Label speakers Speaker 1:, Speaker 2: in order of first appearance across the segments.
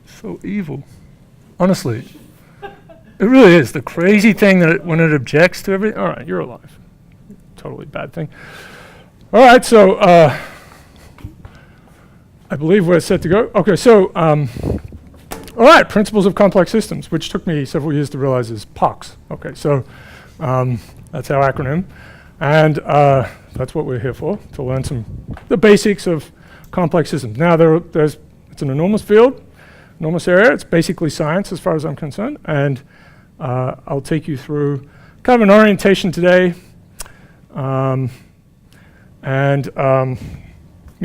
Speaker 1: So evil. Honestly. It really is. The crazy thing that when it objects to everything. All right, you're alive. Totally bad thing. All right, so I believe we're set to go. Okay, so all right, principles of complex systems, which took me several years to realize is POCS. Okay, so that's our acronym. And that's what we're here for, to learn the basics of complex systems. Now, it's an enormous field, enormous area. It's basically science as far as I'm concerned. And I'll take you through kind of an orientation today. You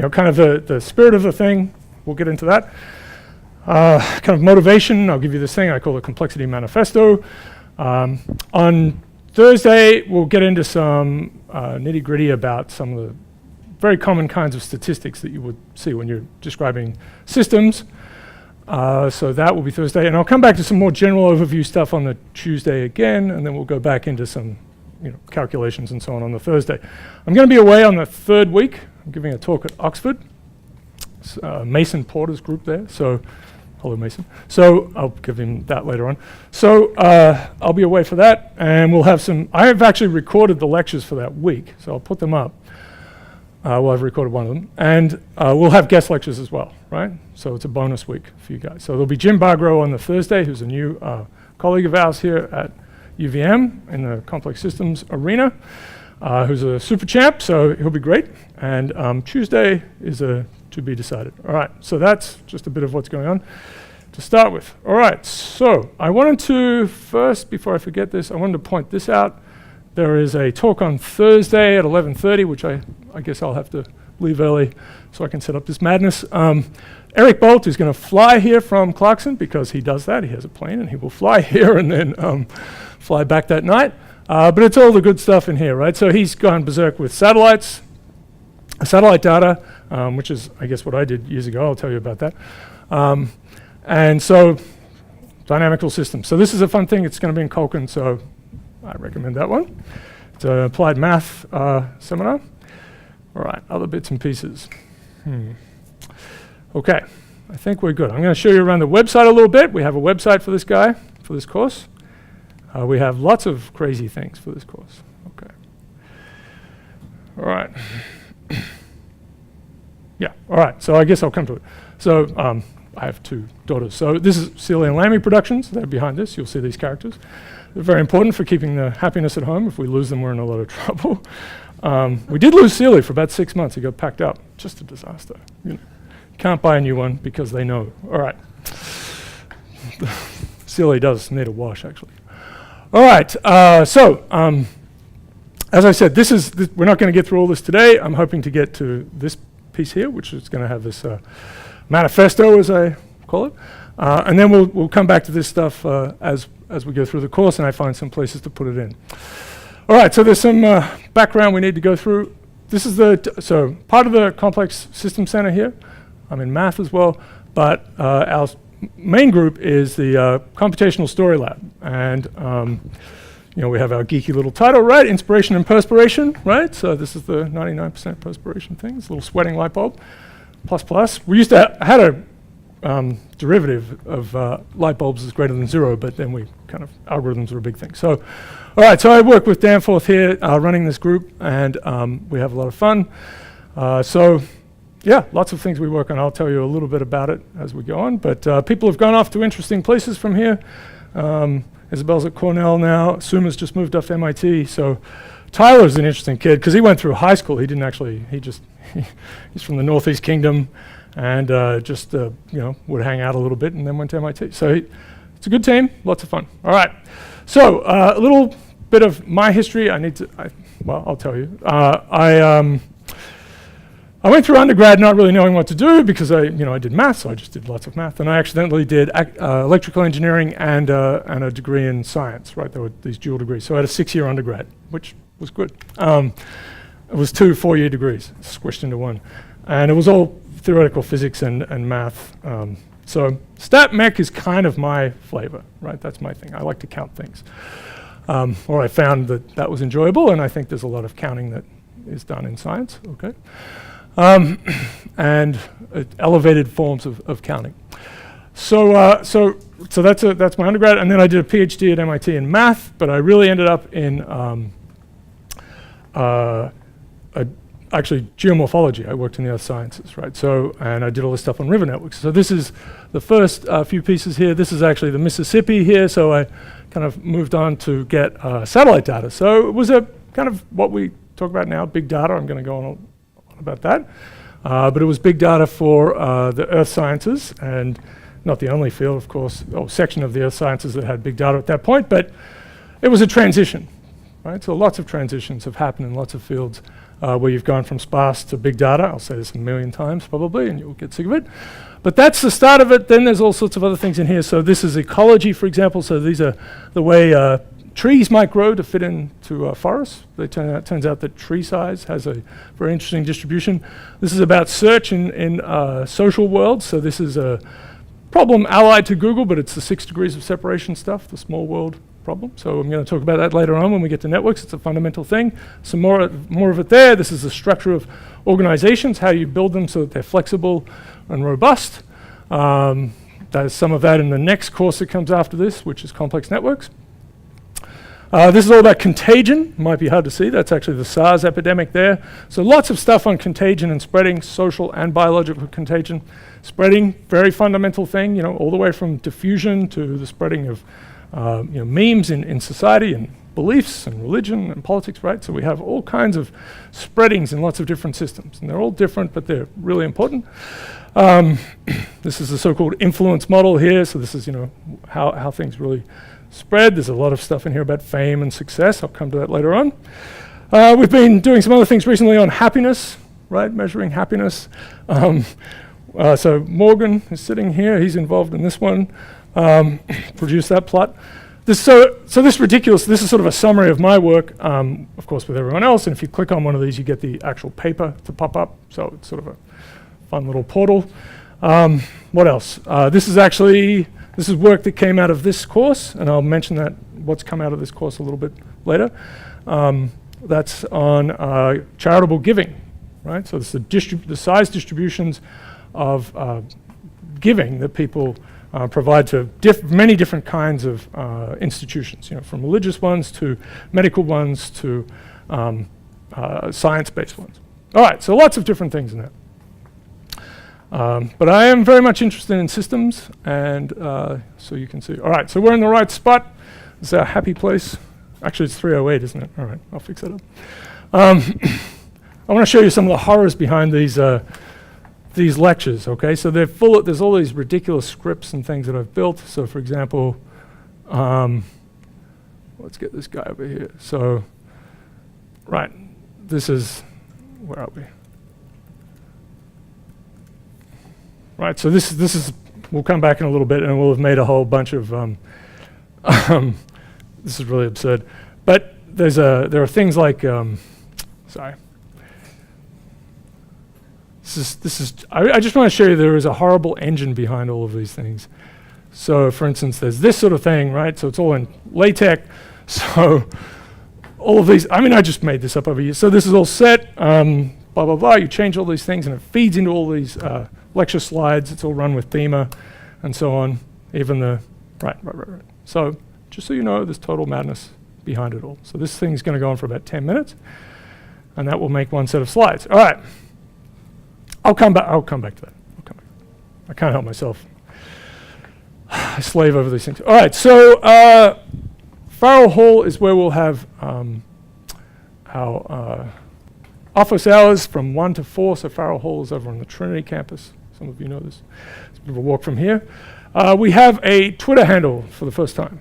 Speaker 1: know, kind of the spirit of the thing. We'll get into that. Kind of motivation. I'll give you this thing I call the Complexity Manifesto. On Thursday, we'll get into some nitty-gritty about some of the very common kinds of statistics that you would see when you're describing systems. So that will be Thursday. And I'll come back to some more general overview stuff on the Tuesday again, and then we'll go back into some calculations and so on the Thursday. I'm going to be away on the third week. I'm giving a talk at Oxford. It's, Mason Porter's group there. So, hello Mason. So I'll give him that later on. So I'll be away for that, and we'll have some. I have actually recorded the lectures for that week, so I'll put them up. Well, I've recorded one of them, and we'll have guest lectures as well, right? So it's a bonus week for you guys. So there'll be Jim Bargrow on the Thursday, who's a new colleague of ours here at UVM in the complex systems arena, who's a super champ, so he'll be great. And Tuesday is to be decided. All right, so that's just a bit of what's going on to start with. All right, so I wanted to first, before I forget this, I wanted to point this out. There is a talk on Thursday at 11:30, which I guess I'll have to leave early so I can set up this madness. Eric Bolt is going to fly here from Clarkson because he does that. He has a plane and he will fly here and then fly back that night. But it's all the good stuff in here, right? So he's gone berserk with satellite data, which is, I guess, what I did years ago. I'll tell you about that. And so dynamical systems. So this is a fun thing. It's going to be in Colkin, so I recommend that one. It's an applied math seminar. All right, other bits and pieces. Okay, I think we're good. I'm going to show you around the website a little bit. We have a website for this guy, for this course. We have lots of crazy things for this course. Okay. All right. Yeah, all right, so I guess I'll come to it. So I have two daughters. So this is Celia and Lammy Productions. They're behind this. You'll see these characters. They're very important for keeping the happiness at home. If we lose them, we're in a lot of trouble. We did lose Celia for about 6 months. He got packed up. Just a disaster. You can't buy a new one because they know. All right. Celia does need a wash, actually. All right. As I said, we're not going to get through all this today. I'm hoping to get to this piece here, which is going to have this manifesto, as I call it. And then we'll come back to this stuff as we go through the course, and I find some places to put it in. All right, so there's some background we need to go through. This is so part of the Complex System Center here. I'm in math as well, but our main group is the Computational Story Lab. And we have our geeky little title, right? Inspiration and perspiration, right? So this is the 99% perspiration thing. It's a little sweating light bulb, plus. We used to, I had a derivative of light bulbs is greater than 0, but then algorithms are a big thing. So, all right, so I work with Danforth here running this group, and we have a lot of fun. Yeah, lots of things we work on. I'll tell you a little bit about it as we go on, but people have gone off to interesting places from here. Isabel's at Cornell now. Suma's just moved up to MIT. So Tyler's an interesting kid because he went through high school. He's from the Northeast Kingdom and would hang out a little bit and then went to MIT. So it's a good team, lots of fun. All right, so a little bit of my history. I'll tell you. I went through undergrad not really knowing what to do because I did math, so I just did lots of math. And I accidentally did electrical engineering and a degree in science, right? There were these dual degrees. So I had a 6-year undergrad, which was good. It was 2 4-year degrees squished into one. And it was all theoretical physics and math. So stat mech is kind of my flavor, right? That's my thing. I like to count things. Or I found that was enjoyable, and I think there's a lot of counting that is done in science, okay? and elevated forms of counting. So that's my undergrad, and then I did a PhD at MIT in math, but I really ended up in actually geomorphology. I worked in the earth sciences, right? And I did all this stuff on river networks. So this is the first few pieces here. This is actually the Mississippi here, so I kind of moved on to get satellite data. So it was a kind of what we talk about now, big data. I'm going to go on about that. But it was big data for the earth sciences, and not the only field, of course, or section of the earth sciences that had big data at that point, but it was a transition, right? So lots of transitions have happened in lots of fields where you've gone from sparse to big data. I'll say this a million times probably, and you'll get sick of it. But that's the start of it. Then there's all sorts of other things in here. So this is ecology, for example. So these are the way trees might grow to fit into forests. Turns out that tree size has a very interesting distribution. This is about search in social worlds. So this is a problem allied to Google, but it's the 6 degrees of separation stuff, the small world problem. So I'm going to talk about that later on when we get to networks. It's a fundamental thing. Some more of it there. This is the structure of organizations, how you build them so that they're flexible and robust. There's some of that in the next course that comes after this, which is complex networks. This is all about contagion. Might be hard to see. That's actually the SARS epidemic there. So lots of stuff on contagion and spreading, social and biological contagion. Spreading, very fundamental thing, all the way from diffusion to the spreading of memes in society and beliefs and religion and politics, right? So we have all kinds of spreadings in lots of different systems. And they're all different, but they're really important. This is the so-called influence model here. So this is, how things really spread. There's a lot of stuff in here about fame and success. I'll come to that later on. We've been doing some other things recently on happiness, right? Measuring happiness. So Morgan is sitting here. He's involved in this one. Produced that plot. So this ridiculous. This is sort of a summary of my work, of course, with everyone else. And if you click on one of these, you get the actual paper to pop up. So it's sort of a fun little portal. What else? This is work that came out of this course, and I'll mention that what's come out of this course a little bit later. That's on charitable giving, right? So it's the size distributions of giving that people provide to many different kinds of institutions, from religious ones to medical ones to science-based ones. All right, so lots of different things in that. But I am very much interested in systems, and so you can see. All right, so we're in the right spot. This is our happy place. Actually, it's 3:08, isn't it? All right, I'll fix that up. I want to show you some of the horrors behind these lectures, okay? So they're full of, there's all these ridiculous scripts and things that I've built. So for example, let's get this guy over here. So, right, this is, where are we? Right, so this is, we'll come back in a little bit and we'll have made a whole bunch of, this is really absurd. But there are things like, sorry. I just want to show you there is a horrible engine behind all of these things. So for instance, there's this sort of thing, right? So it's all in LaTeX. So all of these, I just made this up over here. So this is all set, blah, blah, blah. You change all these things and it feeds into all these lecture slides. It's all run with Thema and so on. Even the, right. So just so you know, there's total madness behind it all. So this thing is going to go on for about 10 minutes and that will make one set of slides. All right. I'll come back to that. I can't help myself. I slave over these things. All right, so Farrell Hall is where we'll have our office hours from 1 to 4. So Farrell Hall is over on the Trinity campus. Some of you know this. It's a bit of a walk from here. We have a Twitter handle for the first time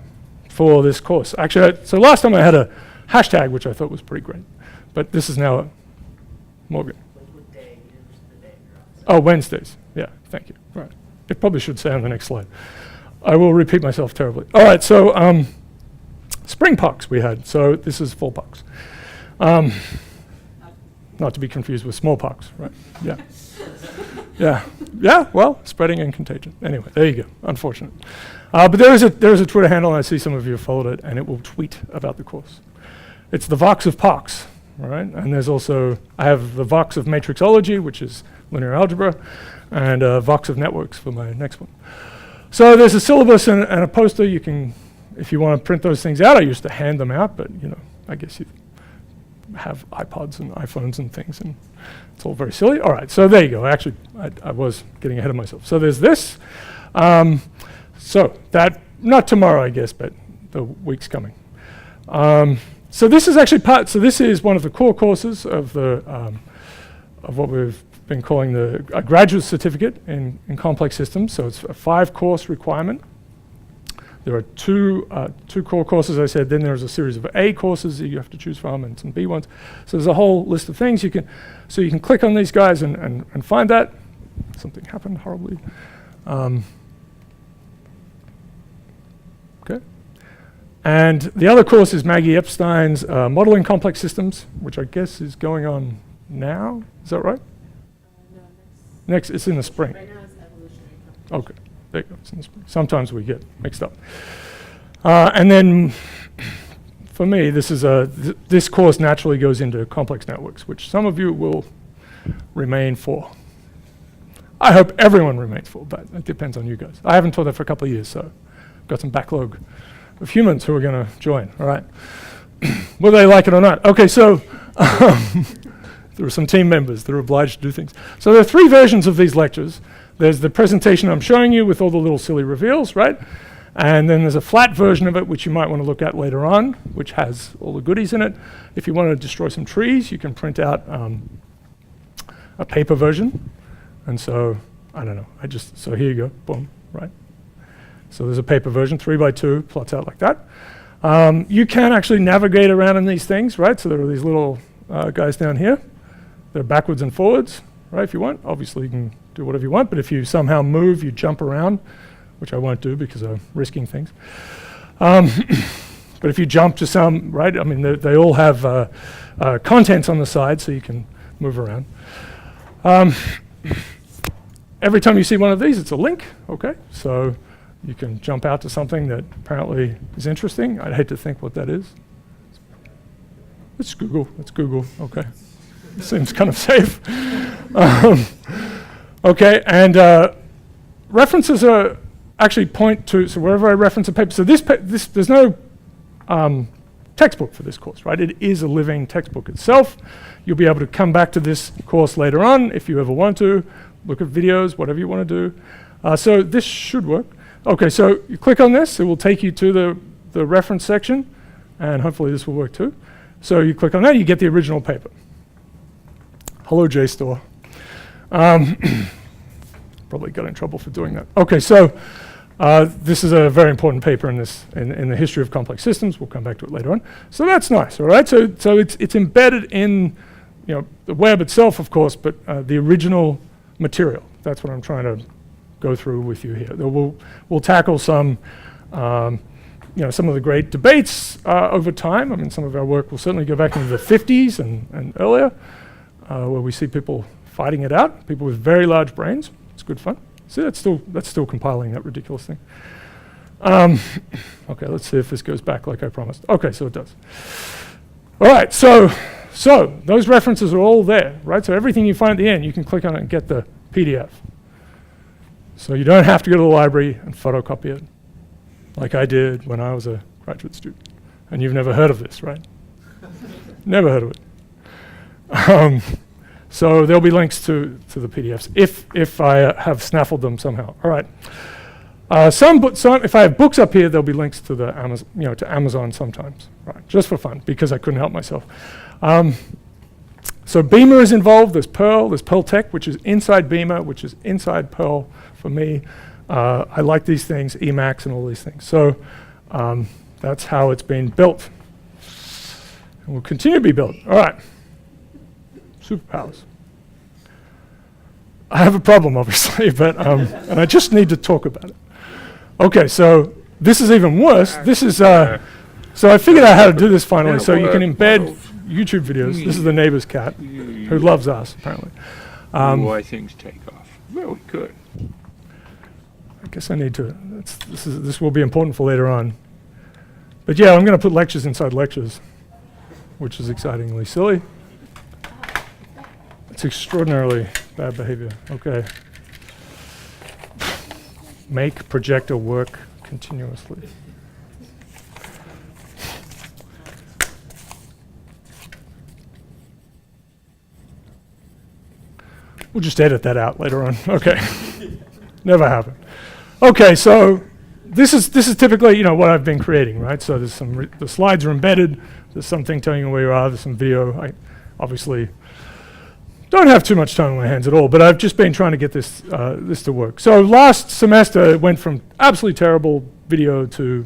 Speaker 1: for this course. Actually, so last time I had a hashtag, which I thought was pretty great. But this is now Morgan. Oh, Wednesdays. Yeah, thank you. Right. It probably should say on the next slide. I will repeat myself terribly. All right, so spring pox we had. So this is fall pox. Not to be confused with smallpox, right? Yeah. Yeah, well, spreading and contagion. Anyway, there you go. Unfortunate. But there is a Twitter handle, and I see some of you have followed it, and it will tweet about the course. It's the Vox of Pox, all right? And there's also, I have the Vox of matrixology, which is linear algebra, and Vox of networks for my next one. So there's a syllabus and a poster. You can, if you want to print those things out, I used to hand them out, but you know, I guess you have iPods and iPhones and things, and it's all very silly. All right, so there you go. Actually, I was getting ahead of myself. So there's this. So that, not tomorrow, I guess, but the week's coming. So this is actually so this is one of the core courses of the of what we've been calling a graduate certificate in complex systems. So it's a 5-course requirement. There are two core courses, I said. Then there's a series of A courses that you have to choose from, and some B ones. So there's a whole list of things you can click on these guys and find that. Something happened horribly. Okay. And the other course is Maggie Epstein's Modeling Complex Systems, which I guess is going on now. Is that right?
Speaker 2: No,
Speaker 1: Next, it's in the spring.
Speaker 2: right now it's evolutionary complex.
Speaker 1: Okay, there you go. It's in the spring. Sometimes we get mixed up. And then, for me, this is this course naturally goes into complex networks, which some of you will remain for. I hope everyone remains for, but it depends on you guys. I haven't taught that for a couple of years, so I've got some backlog of humans who are going to join. All right, whether they like it or not. Okay, so. There are some team members that are obliged to do things. So there are 3 versions of these lectures. There's the presentation I'm showing you with all the little silly reveals, right? And then there's a flat version of it, which you might want to look at later on, which has all the goodies in it. If you want to destroy some trees, you can print out a paper version. And so, I don't know, so here you go, boom, right? So there's a paper version, 3x2, plots out like that. You can actually navigate around in these things, right? So there are these little guys down here. They're backwards and forwards, right, if you want. Obviously, you can do whatever you want, but if you somehow move, you jump around, which I won't do because I'm risking things. But if you jump to some, right, I mean, they all have contents on the side, so you can move around. Every time you see one of these, it's a link, okay? So you can jump out to something that apparently is interesting. I'd hate to think what that is. Let's Google, okay. Seems kind of safe. Okay, and references are actually point to, so wherever I reference a paper, so this there's no textbook for this course, right? It is a living textbook itself. You'll be able to come back to this course later on if you ever want to, look at videos, whatever you want to do. So this should work. Okay, so you click on this, it will take you to the reference section, and hopefully this will work too. So you click on that, you get the original paper. Hello, JSTOR. Probably got in trouble for doing that. Okay, so this is a very important paper in the history of complex systems. We'll come back to it later on. So that's nice, all right? So it's embedded in the web itself, of course, but the original material. That's what I'm trying to go through with you here. We'll tackle some some of the great debates over time. I mean, some of our work will certainly go back into the 50s and earlier, where we see people fighting it out, people with very large brains. It's good fun. See, that's still compiling that ridiculous thing. Okay, let's see if this goes back like I promised. Okay, so it does. All right, so those references are all there, right? So everything you find at the end, you can click on it and get the PDF. So you don't have to go to the library and photocopy it, like I did when I was a graduate student. And you've never heard of this, right? Never heard of it. So there'll be links to the PDFs if I have snaffled them somehow. All right. If I have books up here, there'll be links to the Amazon, to Amazon sometimes, right? Just for fun, because I couldn't help myself. So Beamer is involved. There's Perl Tech, which is inside Beamer, which is inside Perl for me. I like these things, Emacs and all these things. So that's how it's been built, and will continue to be built. All right. Superpowers. I have a problem, obviously, but and I just need to talk about it. Okay, so this is even worse. This is so I figured out how to do this finally. So you can embed YouTube videos. This is the neighbor's cat who loves us, apparently.
Speaker 3: Why things take off. Well, good.
Speaker 1: I guess I need to. This will be important for later on. But yeah, I'm going to put lectures inside lectures. which is excitingly silly. It's extraordinarily bad behavior. Okay. Make projector work continuously. We'll just edit that out later on. Okay. Never happened. Okay, so this is typically, what I've been creating, right? So there's the slides are embedded. There's something telling you where you are. There's some video. I obviously don't have too much time on my hands at all, but I've just been trying to get this to work. So last semester it went from absolutely terrible video to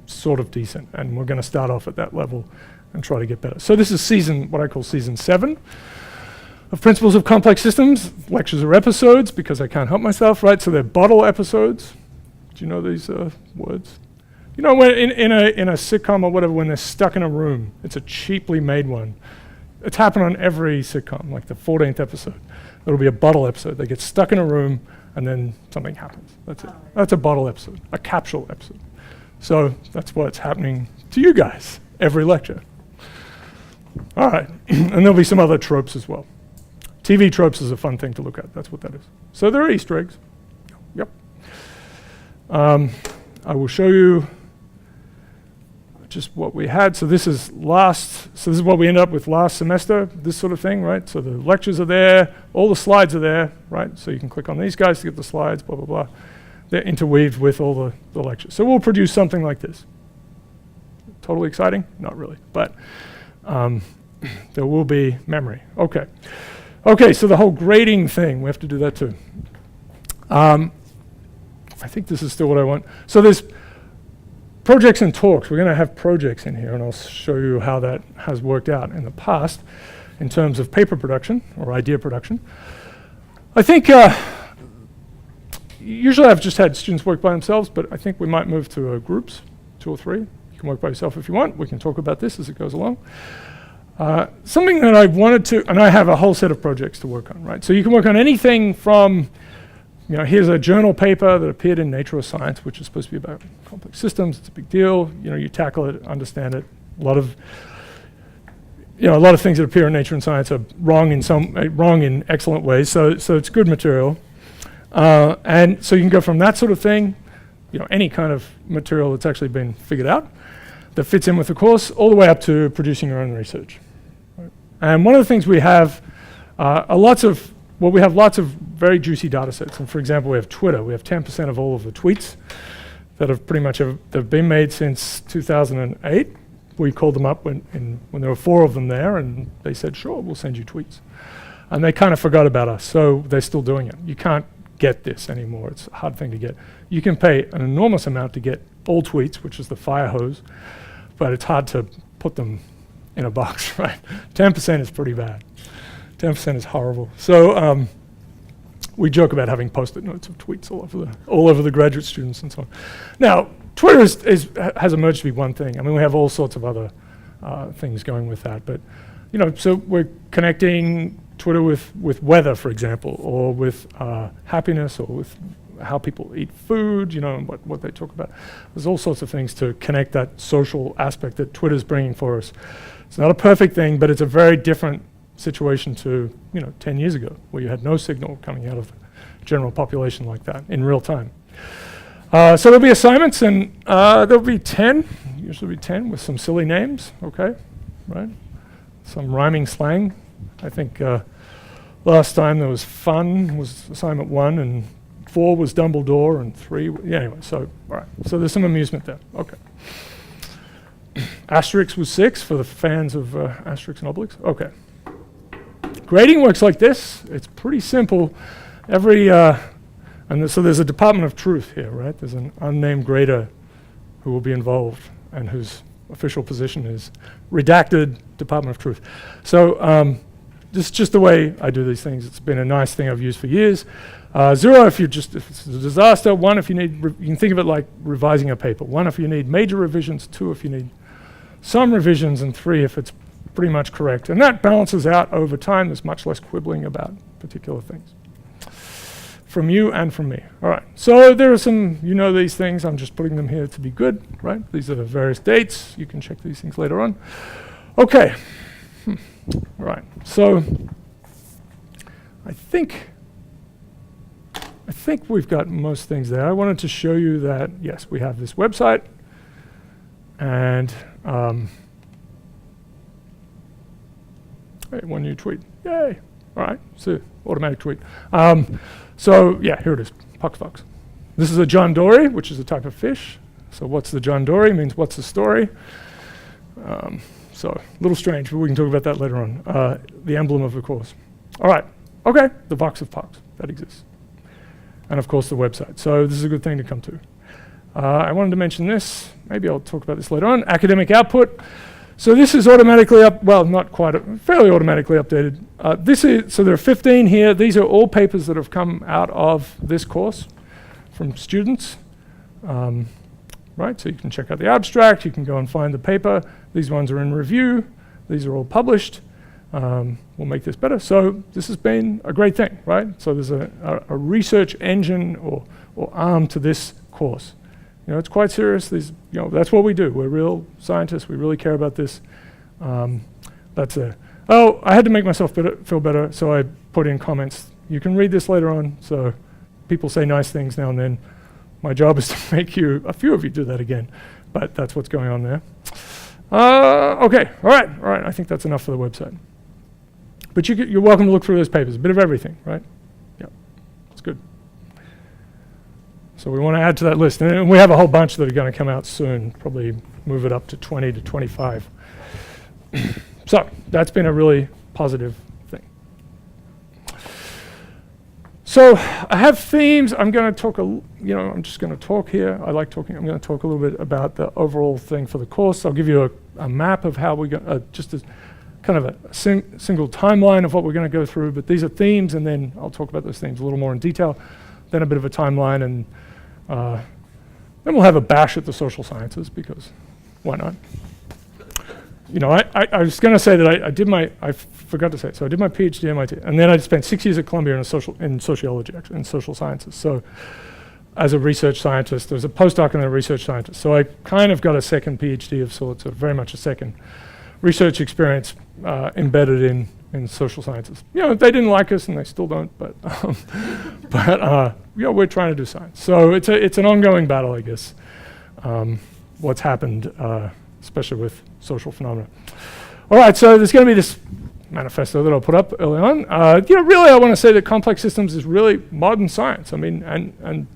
Speaker 1: sort of decent, and we're going to start off at that level and try to get better. So this is what I call season 7 of Principles of Complex Systems. Lectures are episodes because I can't help myself, right? So they're bottle episodes. Do you know these words? When in a sitcom or whatever, when they're stuck in a room, it's a cheaply made one. It's happened on every sitcom, like the 14th episode. It'll be a bottle episode. They get stuck in a room and then something happens. That's it. That's a bottle episode, a capsule episode. So that's what's happening to you guys every lecture. All right, and there'll be some other tropes as well. TV tropes is a fun thing to look at. That's what that is. So there are Easter eggs. Yep. I will show you just what we had. So this is what we ended up with last semester, this sort of thing, right? So the lectures are there, all the slides are there, right? So you can click on these guys to get the slides, blah, blah, blah. They're interweaved with all the lectures. So we'll produce something like this. Totally exciting? Not really, but there will be memory. Okay. Okay, so the whole grading thing, we have to do that too. I think this is still what I want. So there's projects and talks. We're going to have projects in here, and I'll show you how that has worked out in the past in terms of paper production or idea production. I think usually I've just had students work by themselves, but I think we might move to groups, 2 or 3. You can work by yourself if you want. We can talk about this as it goes along. Something that I wanted to, and I have a whole set of projects to work on, right? So you can work on anything from, here's a journal paper that appeared in Nature or Science, which is supposed to be about complex systems. It's a big deal. You tackle it, understand it. A lot of things that appear in Nature and Science are wrong in excellent ways. So it's good material. And so you can go from that sort of thing, any kind of material that's actually been figured out that fits in with the course, all the way up to producing your own research. Right? And one of the things we have are lots of very juicy data sets. And for example, we have Twitter. We have 10% of all of the tweets that have pretty much they've been made since 2008. We called them up when there were 4 of them there, and they said, sure, we'll send you tweets. And they kind of forgot about us, so they're still doing it. You can't get this anymore. It's a hard thing to get. You can pay an enormous amount to get all tweets, which is the fire hose, but it's hard to put them in a box, right? 10% is pretty bad. 10% is horrible. So we joke about having post-it notes of tweets all over the graduate students and so on. Now, Twitter has emerged to be one thing. I mean, we have all sorts of other things going with that, but so we're connecting Twitter with weather, for example, or with happiness, or with how people eat food, and what they talk about. There's all sorts of things to connect that social aspect that Twitter's bringing for us. It's not a perfect thing, but it's a very different situation to 10 years ago, where you had no signal coming out of the general population like that in real time. So there'll be assignments, and there'll be 10, usually 10 with some silly names, okay, right? Some rhyming slang. I think last time there was fun was assignment 1, and 4 was Dumbledore, and 3, anyway, so, all right. So there's some amusement there, okay. Asterix was 6 for the fans of Asterix and Obelix, okay. Grading works like this. It's pretty simple. So there's a Department of Truth here, right? There's an unnamed grader who will be involved and whose official position is redacted Department of Truth. So this is just the way I do these things. It's been a nice thing I've used for years. 0 if it's a disaster. 1 if you need, you can think of it like revising a paper. 1 if you need major revisions. 2 if you need some revisions. And 3 if it's pretty much correct. And that balances out over time. There's much less quibbling about particular things from you and from me. All right, so there are some, these things. I'm just putting them here to be good, right? These are the various dates. You can check these things later on. Okay. Right. So I think we've got most things there. I wanted to show you that, yes, we have this website, and hey, one new tweet. Yay. All right. So automatic tweet. So yeah, here it is. Poxfox. This is a John Dory, which is a type of fish. So what's the John Dory means what's the story? So a little strange, but we can talk about that later on. The emblem of the course. All right. Okay. The Vox of Pox. That exists. And of course the website. So this is a good thing to come to. I wanted to mention this. Maybe I'll talk about this later on. Academic output. So this is automatically not quite, fairly automatically updated. So there are 15 here. These are all papers that have come out of this course from students. Right, so you can check out the abstract, you can go and find the paper. These ones are in review. These are all published. We'll make this better. So this has been a great thing, right? So there's a research engine or arm to this course. It's quite serious. That's what we do. We're real scientists. We really care about this. I had to make myself feel better, so I put in comments. You can read this later on. So people say nice things now and then. My job is to make a few of you do that again, but that's what's going on there. Okay, all right. I think that's enough for the website. But you're welcome to look through those papers, a bit of everything, right? Yeah, it's good. So we want to add to that list, and we have a whole bunch that are going to come out soon, probably move it up to 20 to 25. So that's been a really positive thing. So I have themes. I'm going to talk, I'm just going to talk here. I like talking. I'm going to talk a little bit about the overall thing for the course. I'll give you a map of how we're going, just a kind of a single timeline of what we're going to go through. But these are themes, and then I'll talk about those themes a little more in detail. Then a bit of a timeline, and then we'll have a bash at the social sciences, because why not? I was going to say that I forgot to say it. So I did my PhD at MIT, and then I spent 6 years at Columbia in sociology, actually, in social sciences. So as a research scientist, there was a postdoc and then a research scientist. So I kind of got a second PhD of sorts, or very much a second research experience embedded in social sciences. They didn't like us, and they still don't, but we're trying to do science. So it's an ongoing battle, I guess. What's happened, especially with social phenomena. All right, so there's going to be this manifesto that I'll put up early on. Really, I want to say that complex systems is really modern science. I mean, and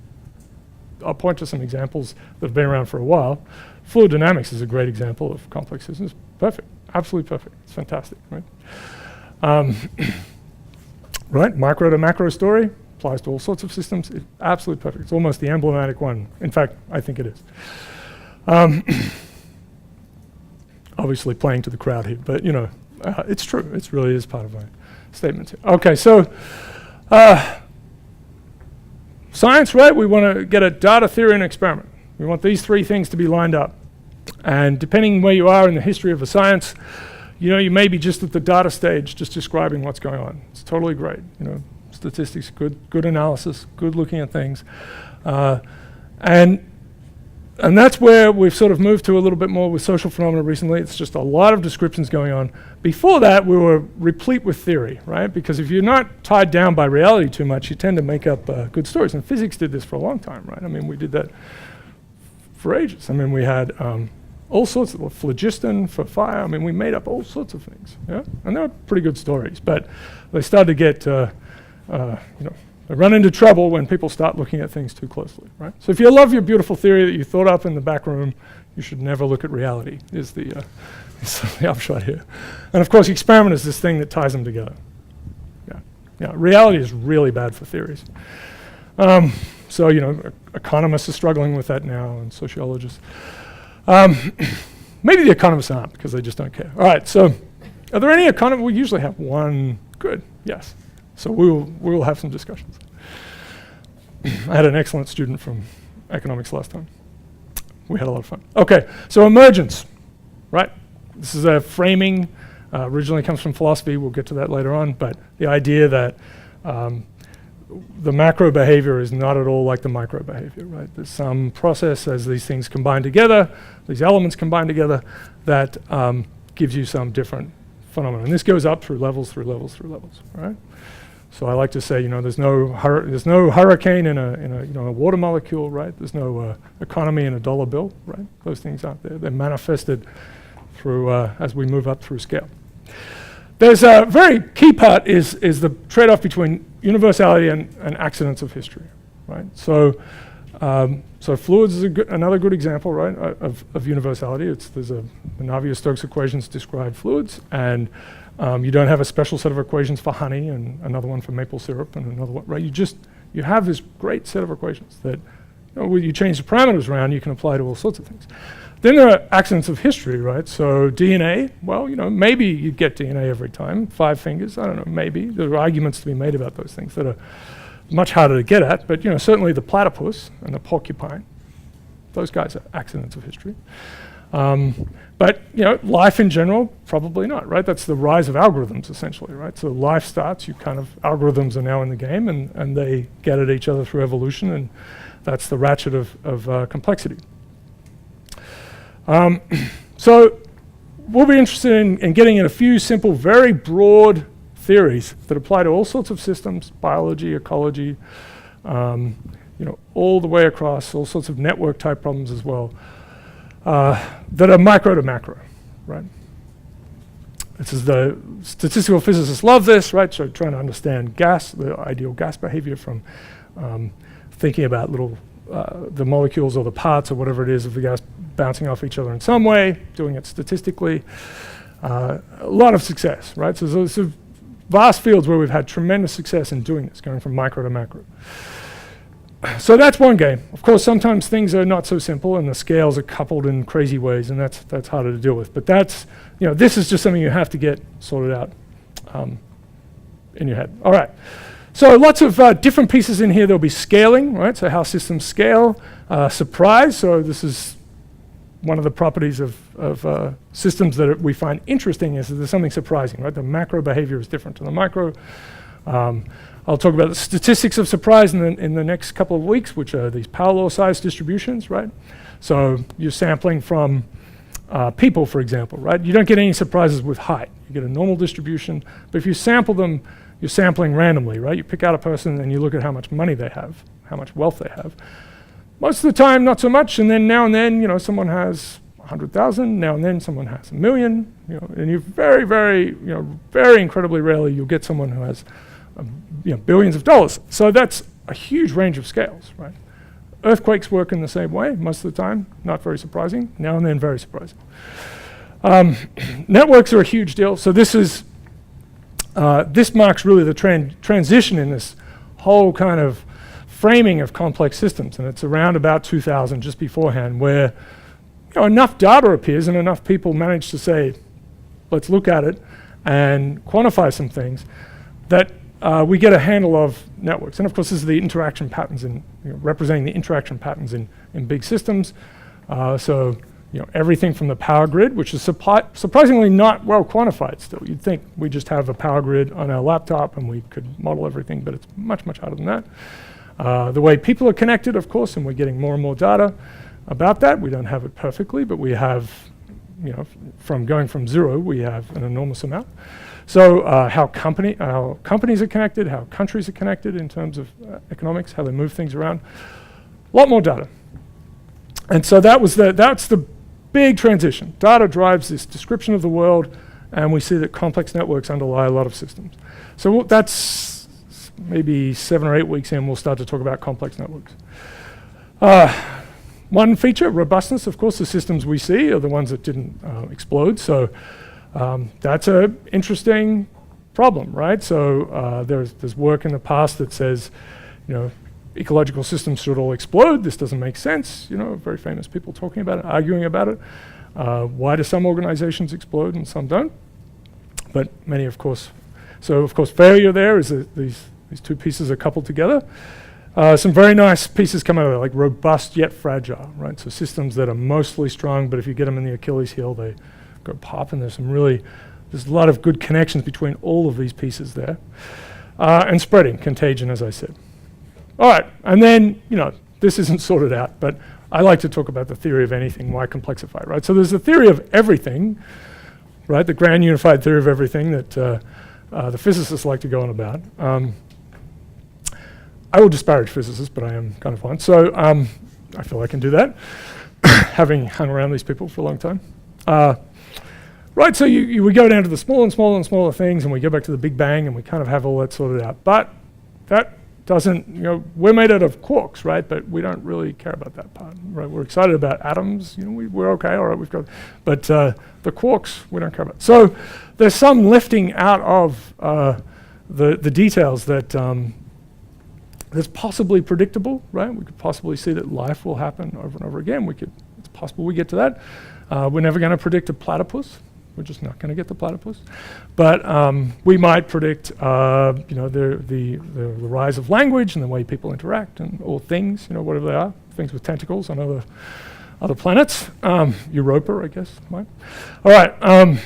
Speaker 1: I'll point to some examples that have been around for a while. Fluid dynamics is a great example of complex systems. Perfect, absolutely perfect. It's fantastic, right? Right, micro to macro story applies to all sorts of systems. It's absolutely perfect. It's almost the emblematic one. In fact, I think it is. Obviously playing to the crowd here, but it's true. It really is part of my statement here. Okay, so science, right? We want to get a data, theory, and experiment. We want these three things to be lined up. And depending where you are in the history of a science, you may be just at the data stage, just describing what's going on. It's totally great. Statistics, good analysis, good looking at things. And that's where we've sort of moved to a little bit more with social phenomena recently. It's just a lot of descriptions going on. Before that, we were replete with theory, right? Because if you're not tied down by reality too much, you tend to make up good stories. And physics did this for a long time, right? I mean, we did that for ages. I mean, we had all sorts of phlogiston for fire. I mean, we made up all sorts of things, yeah? And they were pretty good stories. But they started to get, they run into trouble when people start looking at things too closely, right? So if you love your beautiful theory that you thought up in the back room, you should never look at reality, is the upshot here. And of course, experiment is this thing that ties them together. Yeah, reality is really bad for theories. So, economists are struggling with that now, and sociologists. Maybe the economists aren't, because they just don't care. All right, so are there any economists? We usually have one. Good, yes. So we will have some discussions. I had an excellent student from economics last time. We had a lot of fun. Okay, so emergence, right? This is a framing, originally comes from philosophy. We'll get to that later on, but the idea that the macro behavior is not at all like the micro behavior, right? There's some process as these things combine together, these elements combine together, that gives you some different phenomenon. And this goes up through levels, right? So I like to say, there's no hurricane in a water molecule, right? There's no economy in a dollar bill, right? Those things aren't there. They're manifested through as we move up through scale. There's a very key part is the trade-off between universality and accidents of history, right? So fluids is another good example, right, of universality. The Navier-Stokes equations describe fluids, and you don't have a special set of equations for honey and another one for maple syrup and another one, right? You have this great set of equations that when you change the parameters around, you can apply to all sorts of things. Then there are accidents of history, right? So DNA, well, maybe you get DNA every time, 5 fingers, I don't know, maybe. There are arguments to be made about those things that are much harder to get at, but certainly the platypus and the porcupine, those guys are accidents of history. But life in general, probably not, right? That's the rise of algorithms, essentially, right? So life starts, algorithms are now in the game, and they get at each other through evolution, and that's the ratchet of complexity. So we'll be interested in getting in a few simple, very broad theories that apply to all sorts of systems, biology, ecology, all the way across, all sorts of network type problems as well, that are micro to macro, right? This is the statistical physicists love this, right? So trying to understand gas, the ideal gas behavior from thinking about the molecules or the parts or whatever it is of the gas bouncing off each other in some way, doing it statistically. A lot of success, right? So there's vast fields where we've had tremendous success in doing this, going from micro to macro. So that's one game. Of course, sometimes things are not so simple and the scales are coupled in crazy ways, and that's harder to deal with. But that's, this is just something you have to get sorted out in your head. All right. So lots of different pieces in here. There'll be scaling, right? So how systems scale. Surprise. So this is one of the properties of systems that we find interesting is that there's something surprising, right? The macro behavior is different to the micro. I'll talk about the statistics of surprise in the next couple of weeks, which are these power law size distributions, right? So you're sampling from people, for example, right? You don't get any surprises with height. You get a normal distribution, but if you sample them, you're sampling randomly, right? You pick out a person and you look at how much money they have, how much wealth they have. Most of the time, not so much, and then now and then, someone has 100,000, now and then someone has 1 million, and you very, very, very incredibly rarely you'll get someone who has, billions of dollars. So that's a huge range of scales, right? Earthquakes work in the same way most of the time, not very surprising, now and then very surprising. Networks are a huge deal, so this marks really the transition in this whole kind of framing of complex systems, and it's around about 2000, just beforehand, where enough data appears and enough people manage to say, let's look at it and quantify some things, that we get a handle of networks. And of course, this is the interaction patterns representing the interaction patterns in big systems. So everything from the power grid, which is surprisingly not well quantified still. You'd think we just have a power grid on our laptop and we could model everything, but it's much, much harder than that. The way people are connected, of course, and we're getting more and more data about that. We don't have it perfectly, but we have, from going from 0, we have an enormous amount. So how companies are connected, how countries are connected in terms of economics, how they move things around. A lot more data. And so that's the big transition. Data drives this description of the world, and we see that complex networks underlie a lot of systems. So that's maybe 7 or 8 weeks in, we'll start to talk about complex networks. One feature, robustness, of course, the systems we see are the ones that didn't explode. So that's an interesting problem, right? So there's work in the past that says, ecological systems should all explode. This doesn't make sense. Very famous people talking about it, arguing about it. Why do some organizations explode and some don't? But many, of course. So, of course, failure there is that these two pieces are coupled together. Some very nice pieces come out of it, like robust yet fragile, right? So systems that are mostly strong, but if you get them in the Achilles heel, they go pop, and there's a lot of good connections between all of these pieces there. And spreading, contagion, as I said. All right, and then, this isn't sorted out, but I like to talk about the theory of anything, why complexify, right? So there's the theory of everything, right? The grand unified theory of everything that the physicists like to go on about. I will disparage physicists, but I am kind of one. So I feel I can do that, having hung around these people for a long time. Right, so we go down to the smaller and smaller and smaller things, and we go back to the Big Bang, and we kind of have all that sorted out. But that doesn't, we're made out of quarks, right? But we don't really care about that part, right? We're excited about atoms, we're okay, all right, we've got, but the quarks, we don't care about. So there's some lifting out of the details that that's possibly predictable, right? We could possibly see that life will happen over and over again. It's possible we get to that. We're never going to predict a platypus. We're just not going to get the platypus. But we might predict, the rise of language and the way people interact and all things, whatever they are, things with tentacles on other planets. Europa, I guess, might. All right.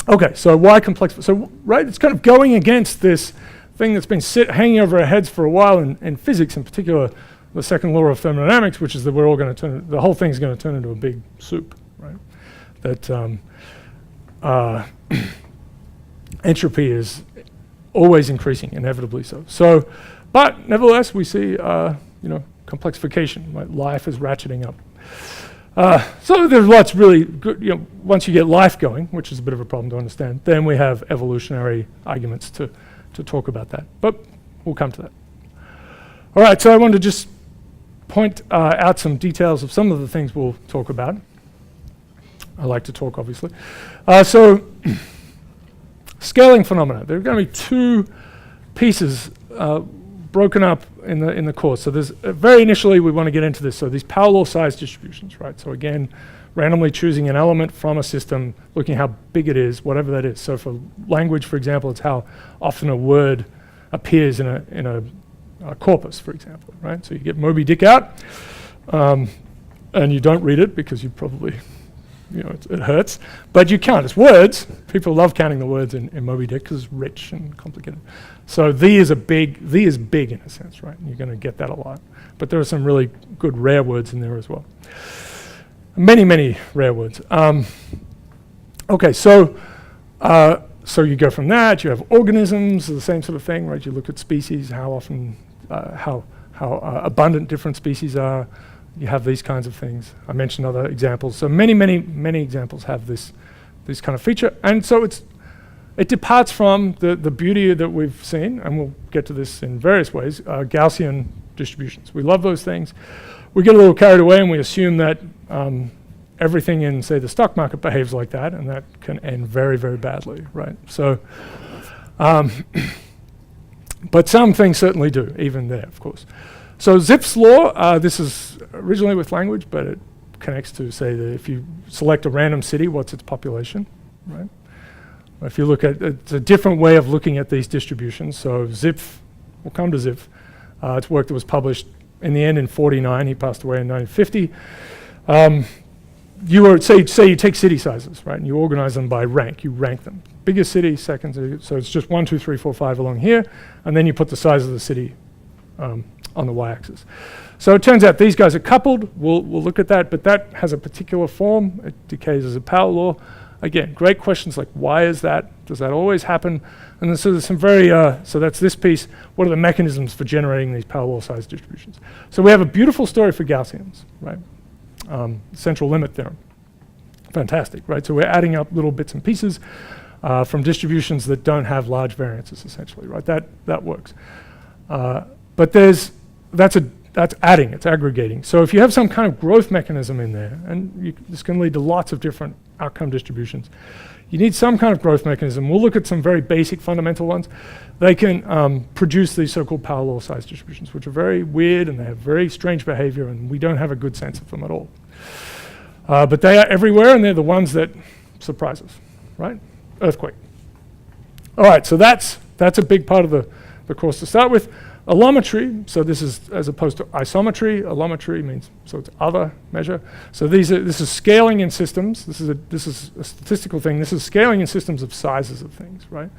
Speaker 1: Okay, so why complex? So, right, it's kind of going against this thing that's been hanging over our heads for a while in physics, in particular, the second law of thermodynamics, which is that we're all going to the whole thing's going to turn into a big soup, right? That entropy is always increasing, inevitably so. So, but nevertheless, we see, complexification, right? Life is ratcheting up. So there's lots really good, once you get life going, which is a bit of a problem to understand, then we have evolutionary arguments to talk about that. But we'll come to that. All right, so I want to just point out some details of some of the things we'll talk about. I like to talk, obviously. So scaling phenomena. There are going to be two pieces broken up in the course. So there's very initially we want to get into this. So these power law size distributions, right? So again, randomly choosing an element from a system, looking how big it is, whatever that is. So for language, for example, it's how often a word appears in a corpus, for example, right? So you get Moby Dick out, and you don't read it because you probably, it hurts, but you count. It's words. People love counting the words in Moby Dick because it's rich and complicated. So the is big in a sense, right? And you're going to get that a lot. But there are some really good rare words in there as well. Many, many rare words. Okay, so you go from that. You have organisms, the same sort of thing, right? You look at species, how often, how abundant different species are. You have these kinds of things. I mentioned other examples. So many, many, many examples have this kind of feature. And so it departs from the beauty that we've seen, and we'll get to this in various ways, Gaussian distributions. We love those things. We get a little carried away and we assume that everything in, say, the stock market behaves like that, and that can end very, very badly, right? So, but some things certainly do, even there, of course. So Zipf's law, this is originally with language, but it connects to, say, that if you select a random city, what's its population, right? If you look at, it's a different way of looking at these distributions. So Zipf, we'll come to Zipf. It's work that was published in the end in 49. He passed away in 1950. You were, say you take city sizes, right? And you organize them by rank. You rank them. Biggest city, second city. So it's just 1, 2, 3, 4, 5 along here. And then you put the size of the city on the y-axis. So it turns out these guys are coupled. We'll look at that, but that has a particular form. It decays as a power law. Again, great questions like why is that? Does that always happen? And then, so there's some very, so that's this piece. What are the mechanisms for generating these power law size distributions? So we have a beautiful story for Gaussians, right? Central limit theorem. Fantastic, right? So we're adding up little bits and pieces from distributions that don't have large variances, essentially, right? That works. But that's adding, it's aggregating. So if you have some kind of growth mechanism in there, and this can lead to lots of different outcome distributions, you need some kind of growth mechanism. We'll look at some very basic fundamental ones. They can produce these so-called power law size distributions, which are very weird and they have very strange behavior, and we don't have a good sense of them at all. But they are everywhere, and they're the ones that surprise us, right? Earthquake. All right, so that's a big part of the course to start with. Allometry, so this is as opposed to isometry. Allometry means, so it's other measure. So this is scaling in systems. This is a statistical thing. This is scaling in systems of sizes of things, right?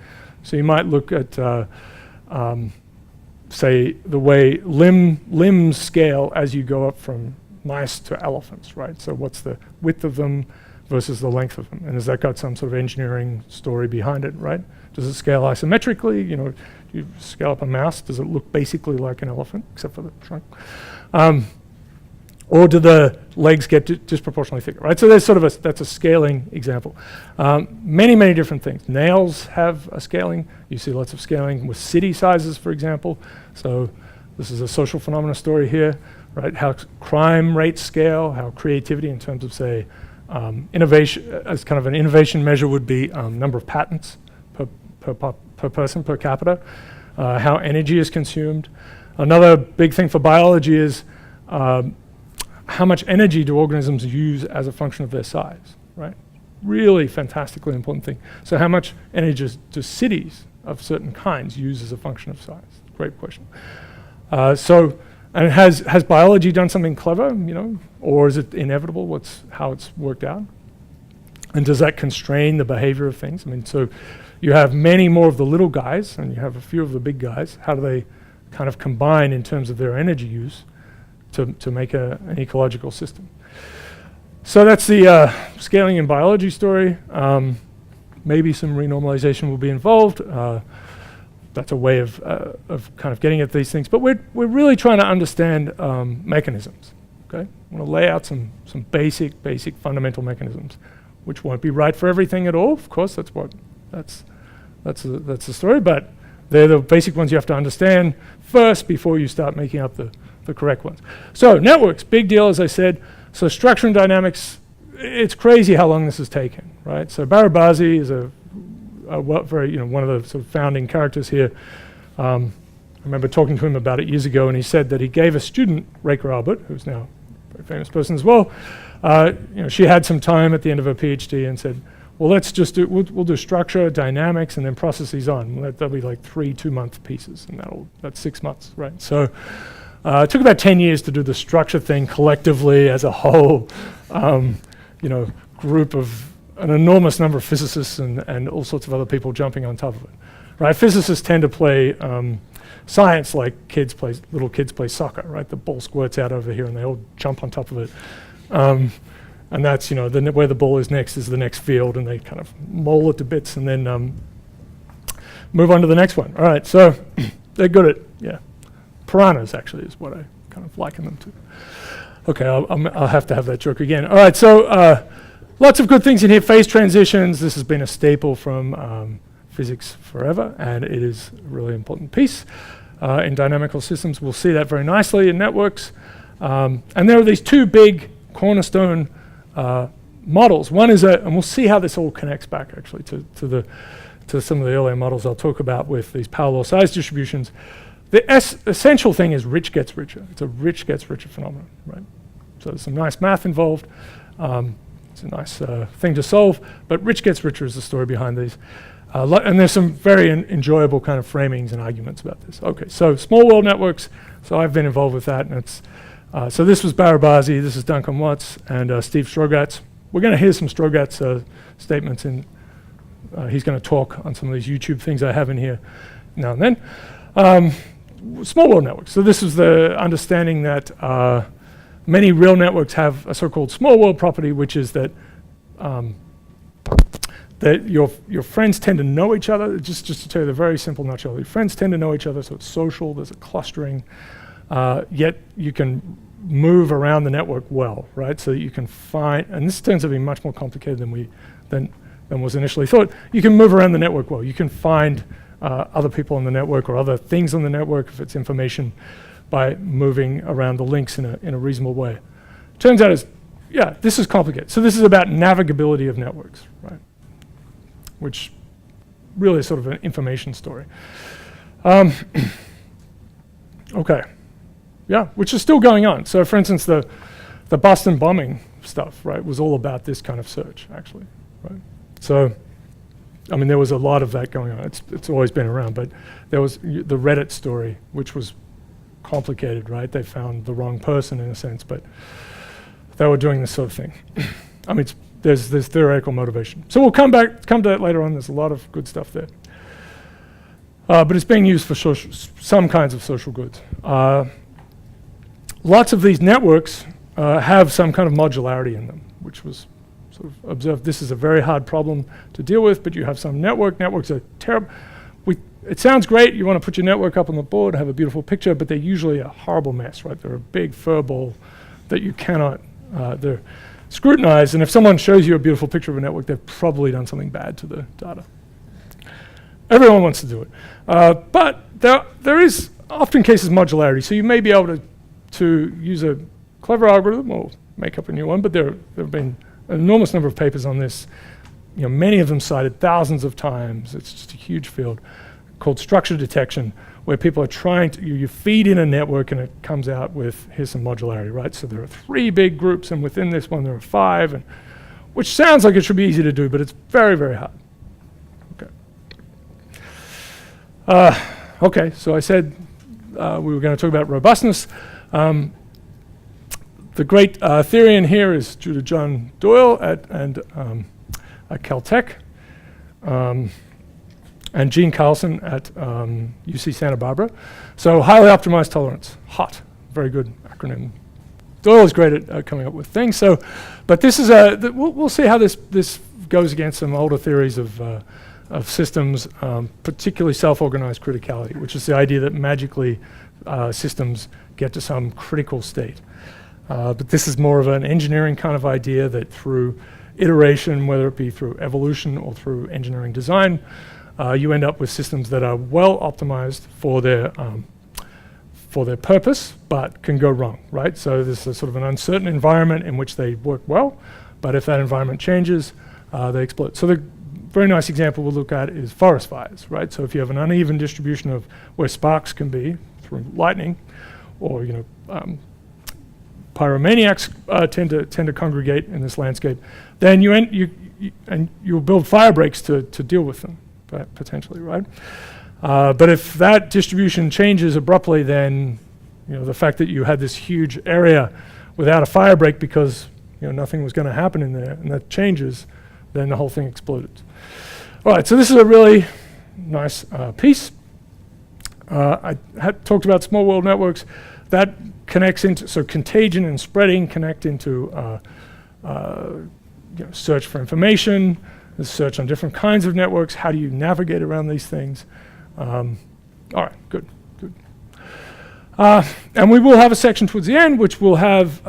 Speaker 1: So you might look at, say, the way limbs scale as you go up from mice to elephants, right? So what's the width of them versus the length of them? And has that got some sort of engineering story behind it, right? Does it scale isometrically? You know, you scale up a mouse, does it look basically like an elephant, except for the trunk? Or do the legs get disproportionately thicker, right? So there's sort of that's a scaling example. Many, many different things. Nails have a scaling. You see lots of scaling with city sizes, for example. So this is a social phenomena story here, right? How crime rates scale, how creativity in terms of, say, innovation, as kind of an innovation measure would be number of patents per person, per capita, how energy is consumed. Another big thing for biology is how much energy do organisms use as a function of their size, right? Really fantastically important thing. So how much energy do cities of certain kinds use as a function of size? Great question. And has biology done something clever, you know, or is it inevitable? How it's worked out? And does that constrain the behavior of things? I mean, so you have many more of the little guys and you have a few of the big guys. How do they kind of combine in terms of their energy use to make an ecological system? So that's the scaling in biology story. Maybe some renormalization will be involved. That's a way of kind of getting at these things. But we're really trying to understand mechanisms. Okay, I want to lay out some basic fundamental mechanisms, which won't be right for everything at all. Of course, that's the story. But they're the basic ones you have to understand first before you start making up the correct ones. So networks, big deal, as I said. So structure and dynamics, it's crazy how long this has taken, right? So Barabasi is one of the sort of founding characters here. I remember talking to him about it years ago, and he said that he gave a student, Raker Albert, who's now a very famous person as well, she had some time at the end of her PhD and said, well, let's just we'll do structure, dynamics, and then processes on. That'll be like 3 2-month pieces, and that's 6 months, right? So it took about 10 years to do the structure thing collectively as a whole, group of an enormous number of physicists and all sorts of other people jumping on top of it, right? Physicists tend to play science like little kids play soccer, right? The ball squirts out over here and they all jump on top of it. And that's, where the ball is next is the next field, and they kind of maul it to bits and then move on to the next one. All right, so they're good at, piranhas actually is what I kind of liken them to. Okay, I'll have to have that joke again. All right, so lots of good things in here. Phase transitions, this has been a staple from physics forever, and it is a really important piece in dynamical systems. We'll see that very nicely in networks. And there are these two big cornerstone models. One is and we'll see how this all connects back actually to some of the earlier models I'll talk about with these power law size distributions. The essential thing is rich gets richer. It's a rich gets richer phenomenon, right? So there's some nice math involved. It's a nice thing to solve, but rich gets richer is the story behind these. And there's some very enjoyable kind of framings and arguments about this. Okay, so small world networks. So I've been involved with that, and it's so this was Barabasi, this is Duncan Watts, and Steve Strogatz. We're going to hear some Strogatz statements, and he's going to talk on some of these YouTube things I have in here now and then. Small world networks. So this is the understanding that many real networks have a so-called small world property, which is that that your friends tend to know each other. Just to tell you the very simple nutshell, your friends tend to know each other, so it's social, there's a clustering, yet you can move around the network well, right? So that you can find, and this tends to be much more complicated than was initially thought. You can move around the network well. You can find other people on the network or other things on the network if it's information by moving around the links in a reasonable way. Turns out this is complicated. So this is about navigability of networks, right? Which really is sort of an information story. Okay, which is still going on. So for instance, the Boston bombing stuff, right, was all about this kind of search, actually, right? So, I mean, there was a lot of that going on. It's always been around, but there was the Reddit story, which was complicated, right? They found the wrong person in a sense, but they were doing this sort of thing. I mean, there's theoretical motivation. So we'll come to that later on. There's a lot of good stuff there. But it's being used for some kinds of social goods. Lots of these networks have some kind of modularity in them, which was sort sort of observed this is a very hard problem to deal with, but you have some networks are terrible. It sounds great, you want to put your network up on the board, have a beautiful picture, but they're usually a horrible mess, right? They're a big fur ball that you cannot, they're scrutinized, and if someone shows you a beautiful picture of a network, they've probably done something bad to the data. Everyone wants to do it. But there is often cases of modularity, so you may be able to use a clever algorithm or make up a new one, but there have been an enormous number of papers on this, many of them cited thousands of times. It's just a huge field called structure detection, where people are trying to, you feed in a network and it comes out with, here's some modularity, right? So there are 3 big groups, and within this one there are 5, and which sounds like it should be easy to do, but it's very, very hard. Okay. Okay, so I said we were going to talk about robustness. The great theorian here is due to John Doyle at Caltech, and Gene Carlson at UC Santa Barbara. So highly optimized tolerance, HOT, very good acronym. Doyle is great at coming up with things. So, but this is we'll see how this goes against some older theories of systems, particularly self-organized criticality, which is the idea that magically systems get to some critical state. But this is more of an engineering kind of idea that through iteration, whether it be through evolution or through engineering design, you end up with systems that are well optimized for their purpose, but can go wrong, right? So this is sort of an uncertain environment in which they work well, but if that environment changes, they explode. So the very nice example we'll look at is forest fires, right? So if you have an uneven distribution of where sparks can be through lightning, or pyromaniacs tend to congregate in this landscape, then you'll build fire breaks to deal with them, potentially, right? But if that distribution changes abruptly, then the fact that you had this huge area without a fire break because nothing was going to happen in there, and that changes, then the whole thing exploded. All right, so this is a really nice piece. I had talked about small world networks. That connects into, so contagion and spreading connect into search for information, the search on different kinds of networks. How do you navigate around these things? All right, good. And we will have a section towards the end, which will have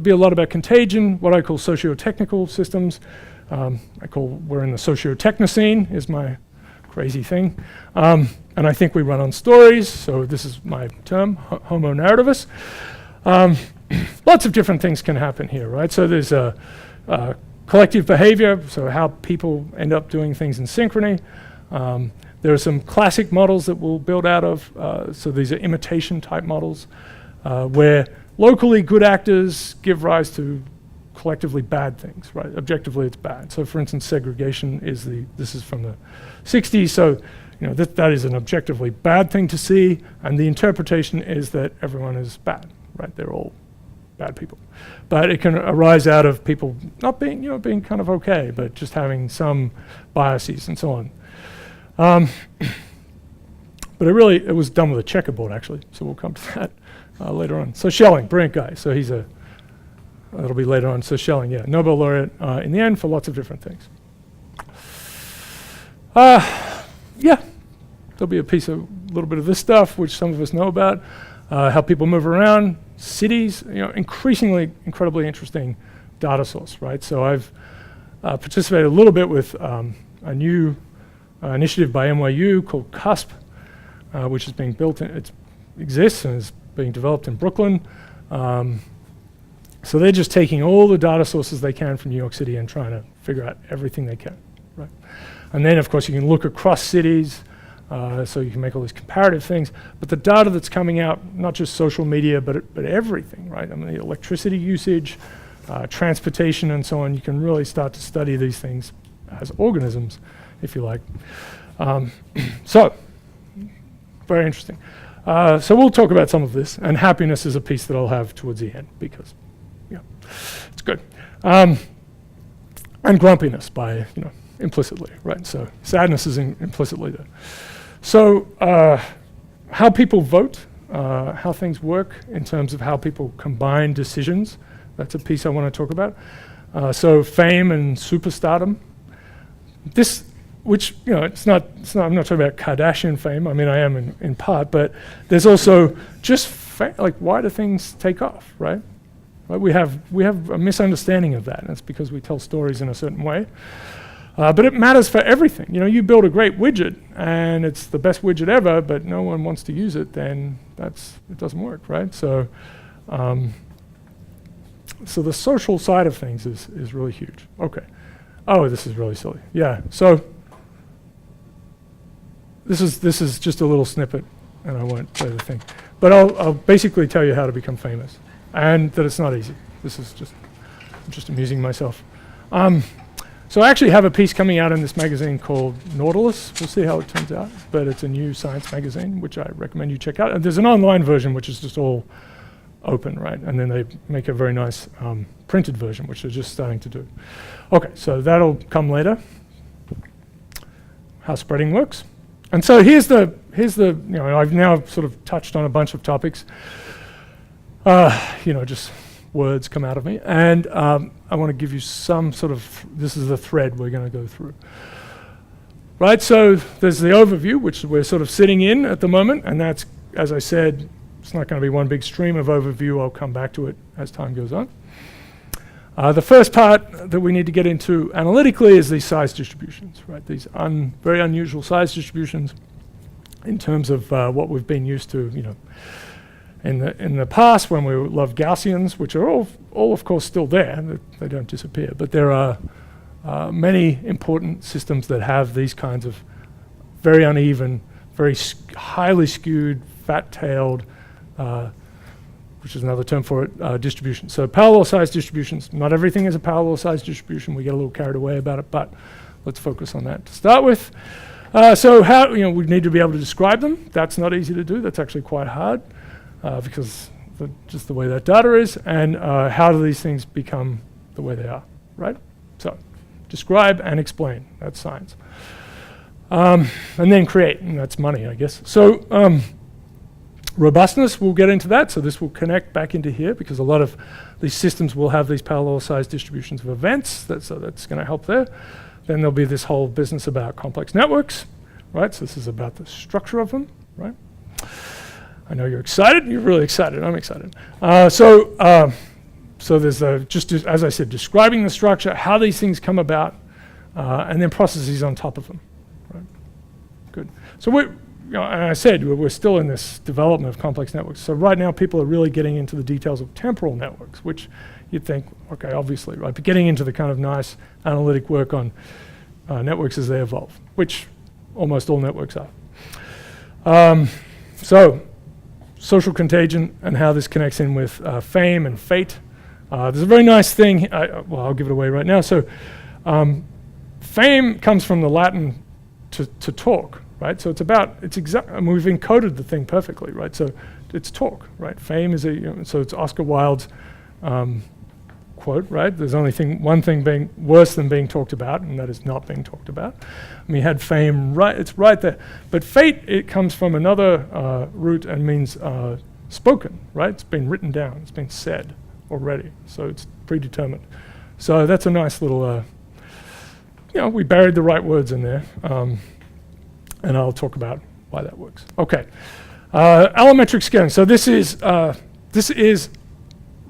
Speaker 1: be a lot about contagion, what I call socio-technical systems. We're in the socio-technocene, is my crazy thing. And I think we run on stories, so this is my term, homo narrativus. Lots of different things can happen here, right? So there's collective behavior, so how people end up doing things in synchrony. There are some classic models that we'll build out of, so these are imitation type models, where locally good actors give rise to collectively bad things, right? Objectively it's bad. So for instance, segregation this is from the 60s, so that is an objectively bad thing to see, and the interpretation is that everyone is bad, right? They're all bad people. But it can arise out of people not being, being kind of okay, but just having some biases and so on. But it was done with a checkerboard actually, so we'll come to that later on. So Schelling, brilliant guy. So that'll be later on. So Schelling, yeah, Nobel laureate in the end for lots of different things. Yeah, there'll be a little bit of this stuff, which some of us know about, how people move around, cities, increasingly, incredibly interesting data source, right? So I've participated a little bit with a new initiative by NYU called CUSP, which is being built, it exists and is being developed in Brooklyn. So they're just taking all the data sources they can from New York City and trying to figure out everything they can, right? And then, of course, you can look across cities, so you can make all these comparative things. But the data that's coming out, not just social media, but everything, right? I mean, the electricity usage, transportation, and so on. You can really start to study these things as organisms, if you like. So, very interesting. So we'll talk about some of this, and happiness is a piece that I'll have towards the end because, it's good. And grumpiness by, implicitly, right? So sadness is implicitly there. So how people vote, how things work in terms of how people combine decisions, that's a piece I want to talk about. So fame and superstardom. This, which, I'm not talking about Kardashian fame. I mean, I am in part, but there's also just like, why do things take off, right? We have a misunderstanding of that, and it's because we tell stories in a certain way. But it matters for everything. You build a great widget, and it's the best widget ever, but no one wants to use it, then it doesn't work, right? So the social side of things is really huge. Okay. Oh, this is really silly. Yeah. So this is just a little snippet, and I won't play the thing. But I'll basically tell you how to become famous, and that it's not easy. This is I'm just amusing myself. So I actually have a piece coming out in this magazine called Nautilus. We'll see how it turns out, but it's a new science magazine, which I recommend you check out. And there's an online version, which is just all open, right? And then they make a very nice printed version, which they're just starting to do. Okay, so that'll come later. How spreading works. And so here's the I've now sort of touched on a bunch of topics. Just words come out of me, and I want to give you some sort of, this is the thread we're going to go through. Right, so there's the overview, which we're sort of sitting in at the moment, and that's, as I said, it's not going to be one big stream of overview. I'll come back to it as time goes on. The first part that we need to get into analytically is these size distributions, right? These very unusual size distributions in terms of what we've been used to, in the past when we loved Gaussians, which are all of course still there. They don't disappear, but there are many important systems that have these kinds of very uneven, very highly skewed, fat-tailed, which is another term for it, distributions. So parallel size distributions, not everything is a parallel size distribution. We get a little carried away about it, but let's focus on that to start with. So how, we need to be able to describe them. That's not easy to do. That's actually quite hard because just the way that data is, and how do these things become the way they are, right? So describe and explain, that's science. And then create, and that's money, I guess. So robustness, we'll get into that. So this will connect back into here because a lot of these systems will have these parallel size distributions of events. So that's going to help there. Then there'll be this whole business about complex networks, right? So this is about the structure of them, right? I know you're excited. You're really excited. I'm excited. So there's just as I said, describing the structure, how these things come about, and then processes on top of them. Right? Good. So and I said we're still in this development of complex networks. So right now people are really getting into the details of temporal networks, which you'd think, okay, obviously, right? But getting into the kind of nice analytic work on networks as they evolve, which almost all networks are. So social contagion and how this connects in with fame and fate. There's a very nice thing, I'll give it away right now. So fame comes from the Latin to talk, right? So it's exact, and we've encoded the thing perfectly, right? So it's talk, right? Fame is so it's Oscar Wilde's quote, right? There's only one thing being worse than being talked about, and that is not being talked about. And we had fame, right? It's right there. But fate, it comes from another root and means spoken, right? It's been written down. It's been said already. So it's predetermined. So that's a nice little, we buried the right words in there. And I'll talk about why that works. Okay. Allometric scaling. So this is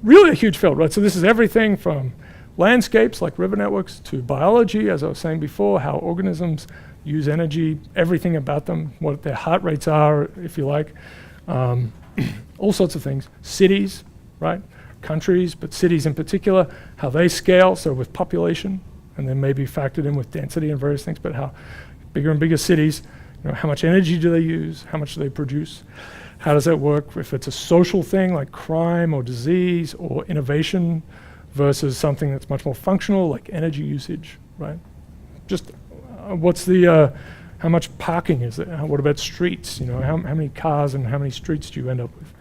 Speaker 1: really a huge field, right? So this is everything from landscapes like river networks to biology, as I was saying before, how organisms use energy, everything about them, what their heart rates are, if you like, all sorts of things. Cities, right? Countries, but cities in particular, how they scale, so with population, and then maybe factored in with density and various things, but how bigger and bigger cities, how much energy do they use, how much do they produce? How does that work if it's a social thing like crime or disease or innovation versus something that's much more functional like energy usage, right? Just what's the, how much parking is there? What about streets? How many cars and how many streets do you end up with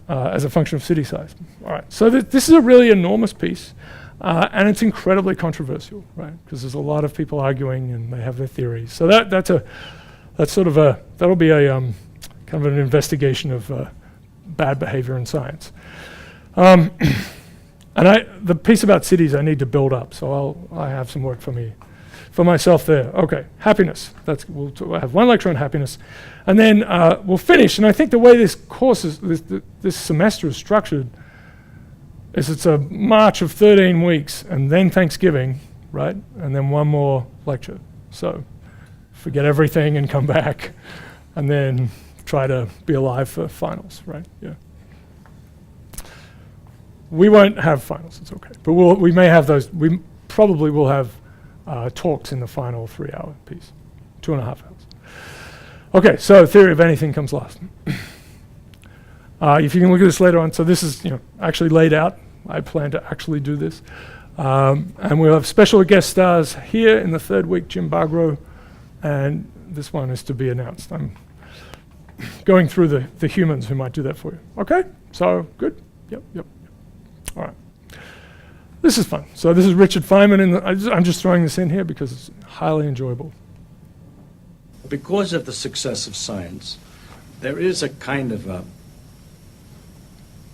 Speaker 1: as a function of city size? All right, so this is a really enormous piece and it's incredibly controversial, right? Because there's a lot of people arguing and they have their theories. So that'll be a, kind of an investigation of bad behavior in science. And the piece about cities I need to build up, so I have some work for myself there. Okay, happiness. We'll have one lecture on happiness, and then we'll finish. And I think the way this course this semester is structured is it's a march of 13 weeks, and then Thanksgiving, right? And then one more lecture. So forget everything and come back, and then try to be alive for finals, right? Yeah. We won't have finals, it's okay. But we may have those, we probably will have talks in the final 3-hour piece, 2.5 hours. Okay, so theory of anything comes last. If you can look at this later on, so this is actually laid out. I plan to actually do this. And we'll have special guest stars here in the third week, Jim Bargrow, and this one is to be announced. I'm going through the humans who might do that for you. Okay, so good? Yep. All right. This is fun. So this is Richard Feynman, I'm just throwing this in here because it's highly enjoyable.
Speaker 4: Because of the success of science, there is a kind of,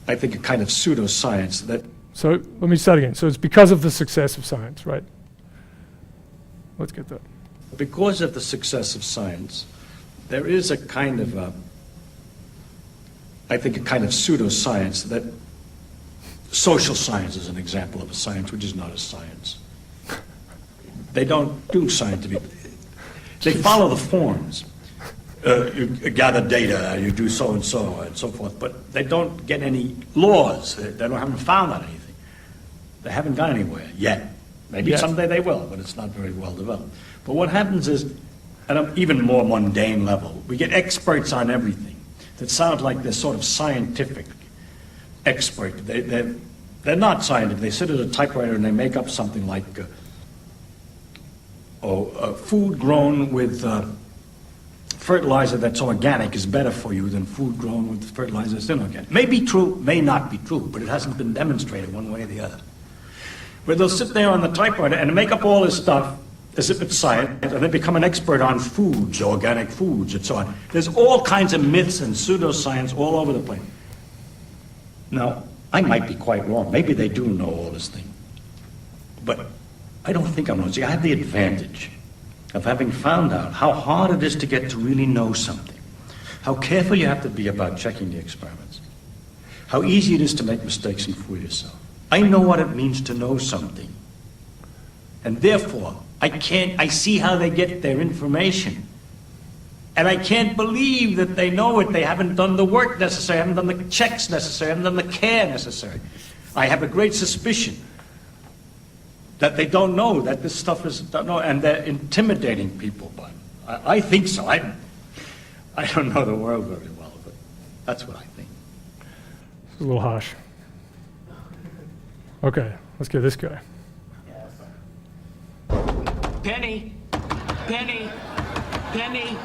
Speaker 4: I think, a kind of pseudoscience that...
Speaker 1: So let me start again. So it's because of the success of science, right? Let's get that.
Speaker 4: Because of the success of science, there is a kind of, I think, a kind of pseudoscience that... Social science is an example of a science which is not a science. They don't do scientific... They follow the forms. You gather data, you do so and so forth, but they don't get any laws. They haven't found out anything. They haven't gone anywhere yet. Maybe someday they will, but it's not very well developed. But what happens is, at an even more mundane level, we get experts on everything that sound like they're sort of scientific expert. They're not scientific. They sit at a typewriter and they make up something like, food grown with fertilizer that's organic is better for you than food grown with fertilizer that's inorganic. May be true, may not be true, but it hasn't been demonstrated one way or the other. But they'll sit there on the typewriter and make up all this stuff as if it's science, and they become an expert on foods, organic foods, and so on. There's all kinds of myths and pseudoscience all over the place. Now, I might be quite wrong. Maybe they do know all this thing. But I don't think I'm wrong. See, I have the advantage of having found out how hard it is to get to really know something, how careful you have to be about checking the experiments, how easy it is to make mistakes and fool yourself. I know what it means to know something. And therefore, I see how they get their information. And I can't believe that they know it. They haven't done the work necessary, haven't done the checks necessary, haven't done the care necessary. I have a great suspicion that they don't know, that this stuff is, don't know, and they're intimidating people. But I think so. I don't know the world very well, but that's what I think.
Speaker 1: It's a little harsh. Okay, let's get this guy.
Speaker 5: Penny! Penny! Penny!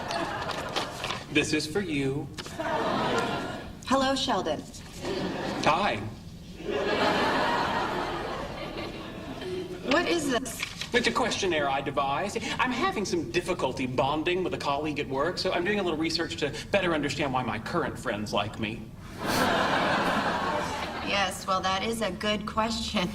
Speaker 5: This is for you.
Speaker 6: Hello, Sheldon.
Speaker 5: Hi.
Speaker 6: What is this?
Speaker 5: It's a questionnaire I devised. I'm having some difficulty bonding with a colleague at work, so I'm doing a little research to better understand why my current friends like me.
Speaker 6: Yes, well, that is a good question.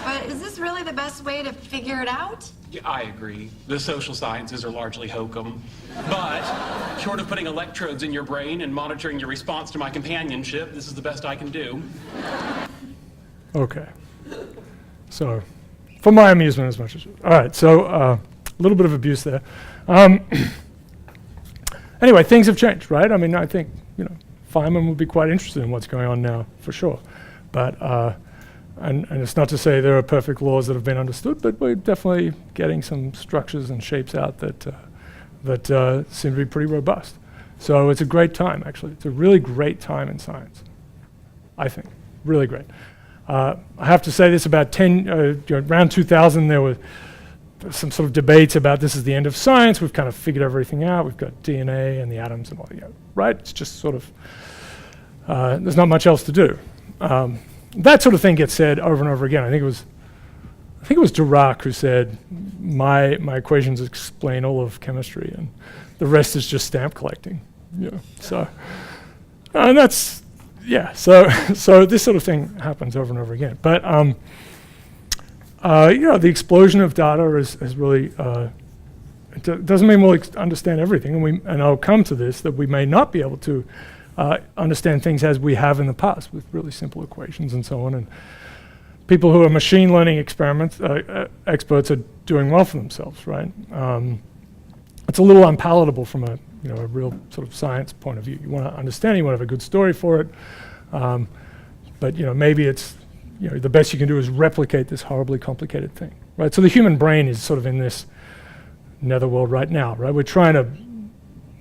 Speaker 6: But is this really the best way to figure it out?
Speaker 5: Yeah, I agree. The social sciences are largely hokum. But, short of putting electrodes in your brain and monitoring your response to my companionship, this is the best I can do.
Speaker 1: Okay. So, for my amusement as much as... All right, so a little bit of abuse there. Anyway, things have changed, right? I mean, I think, Feynman would be quite interested in what's going on now, for sure. But, and it's not to say there are perfect laws that have been understood, but we're definitely getting some structures and shapes out that seem to be pretty robust. So it's a great time, actually. It's a really great time in science, I think. Really great. I have to say this, about around 2000, there were some sort of debates about this is the end of science. We've kind of figured everything out. We've got DNA and the atoms and all that, right? It's just sort of, there's not much else to do. That sort of thing gets said over and over again. I think it was Dirac who said, my equations explain all of chemistry and the rest is just stamp collecting. So, and that's, yeah, so this sort of thing happens over and over again. But the explosion of data is really doesn't mean we'll understand everything, and I'll come to this, that we may not be able to understand things as we have in the past with really simple equations and so on. And people who are machine learning experiments experts are doing well for themselves, right? It's a little unpalatable from a real sort of science point of view. You want to understand, you want to have a good story for it, but maybe it's the best you can do is replicate this horribly complicated thing, right? So the human brain is sort of in this netherworld right now, right?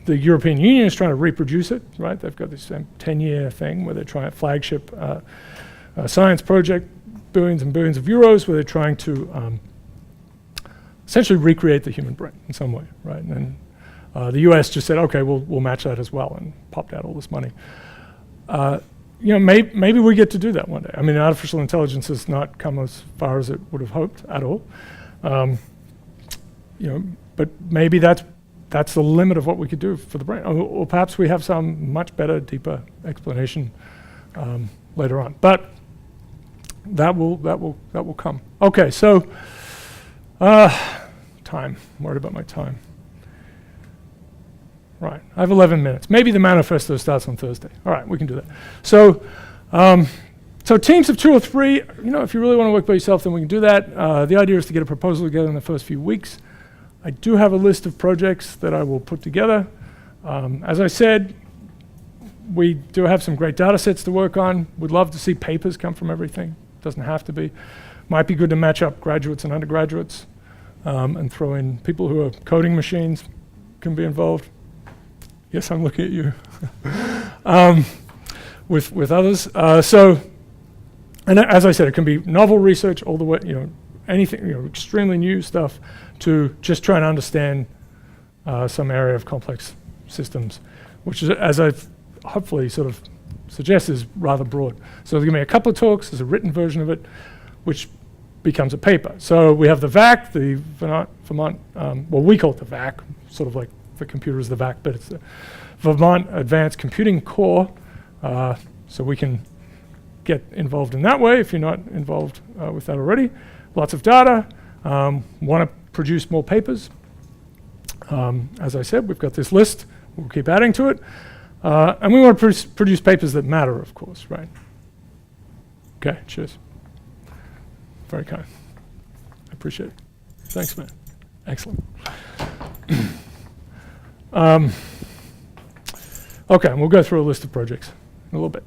Speaker 1: The European Union is trying to reproduce it, right? They've got this 10-year thing where they're trying a flagship science project, billions and billions of euros, where they're trying to essentially recreate the human brain in some way, right? And the US just said, okay, we'll match that as well, and popped out all this money. Maybe we get to do that one day. I mean, artificial intelligence has not come as far as it would have hoped at all. But maybe that's the limit of what we could do for the brain. Or perhaps we have some much better, deeper explanation later on. But that will come. Okay, so time. I'm worried about my time. Right, I have 11 minutes. Maybe the manifesto starts on Thursday. All right, we can do that. So, so teams of 2 or 3, if you really want to work by yourself, then we can do that. The idea is to get a proposal together in the first few weeks. I do have a list of projects that I will put together. As I said, we do have some great data sets to work on. We'd love to see papers come from everything. Doesn't have to be. Might be good to match up graduates and undergraduates and throw in people who are coding machines can be involved. Yes, I'm looking at you. With others. And as I said, it can be novel research all the way, anything, extremely new stuff, to just trying to understand some area of complex systems, which is, as I've hopefully sort of suggest, is rather broad. So there's going to be a couple of talks, there's a written version of it, which becomes a paper. So we have the VAC, the Vermont, we call it the VAC, sort of like the computer is the VAC, but it's the Vermont Advanced Computing Core, so we can get involved in that way if you're not involved with that already. Lots of data, want to produce more papers. As I said, we've got this list, we'll keep adding to it. And we want to produce papers that matter, of course, right? Okay, cheers. Very kind. I appreciate it. Thanks, man. Excellent. Okay, and we'll go through a list of projects in a little bit.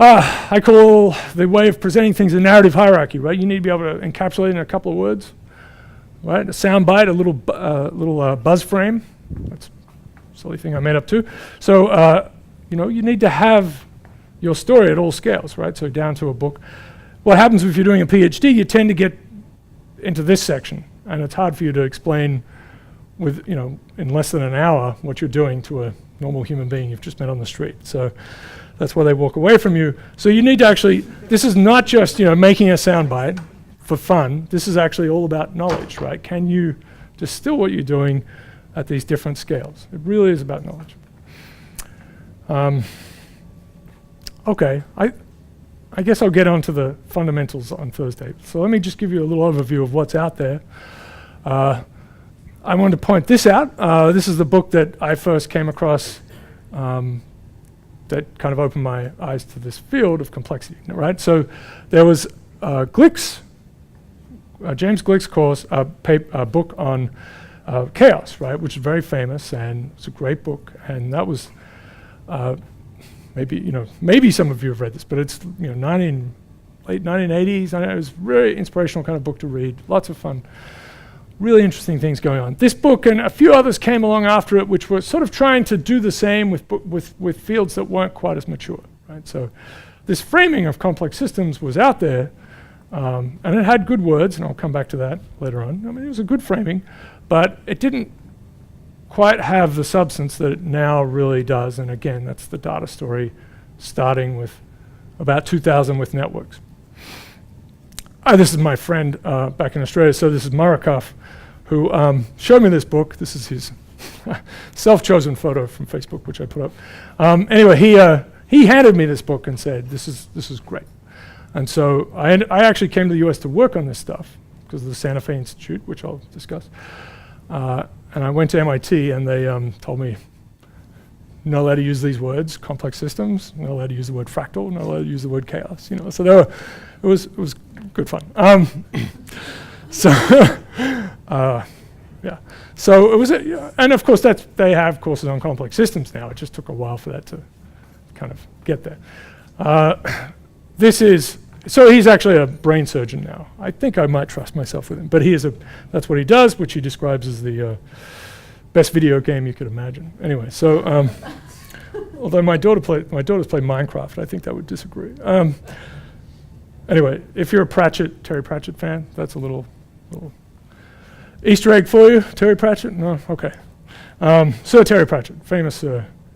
Speaker 1: I call the way of presenting things a narrative hierarchy, right? You need to be able to encapsulate it in a couple of words, right? A sound bite, a little buzz frame. That's a silly thing I made up too. So, you need to have your story at all scales, right? So down to a book. What happens if you're doing a PhD, you tend to get into this section, and it's hard for you to explain with, in less than an hour what you're doing to a normal human being you've just met on the street. So that's why they walk away from you. So you need to actually, this is not just, making a soundbite for fun. This is actually all about knowledge, right? Can you distill what you're doing at these different scales? It really is about knowledge. Okay, I guess I'll get onto the fundamentals on Thursday. So let me just give you a little overview of what's out there. I wanted to point this out. This is the book that I first came across that kind of opened my eyes to this field of complexity, right? So there was James Glick's course, a book on chaos, right, which is very famous, and it's a great book. And that was maybe some of you have read this, but it's late 1980s. I know it was a very inspirational kind of book to read. Lots of fun. Really interesting things going on. This book and a few others came along after it, which were sort of trying to do the same with fields that weren't quite as mature, right? So this framing of complex systems was out there, and it had good words, and I'll come back to that later on. I mean, it was a good framing, but it didn't quite have the substance that it now really does. And again, that's the data story, starting with about 2000 with networks. This is my friend back in Australia. So this is Murakov, who showed me this book. This is his self-chosen photo from Facebook, which I put up. Anyway, he handed me this book and said, this is great. And so I actually came to the US to work on this stuff because of the Santa Fe Institute, which I'll discuss. And I went to MIT and they told me, not allowed to use these words, complex systems, not allowed to use the word fractal, not allowed to use the word chaos, So it was good fun. So yeah. So it was, and of course they have courses on complex systems now. It just took a while for that to kind of get there. So he's actually a brain surgeon now. I think I might trust myself with him, but that's what he does, which he describes as the best video game you could imagine. Anyway, so although my daughters play Minecraft, I think that would disagree. Anyway, if you're a Terry Pratchett fan, that's a little Easter egg for you. Terry Pratchett? No? Okay. Sir Terry Pratchett, famous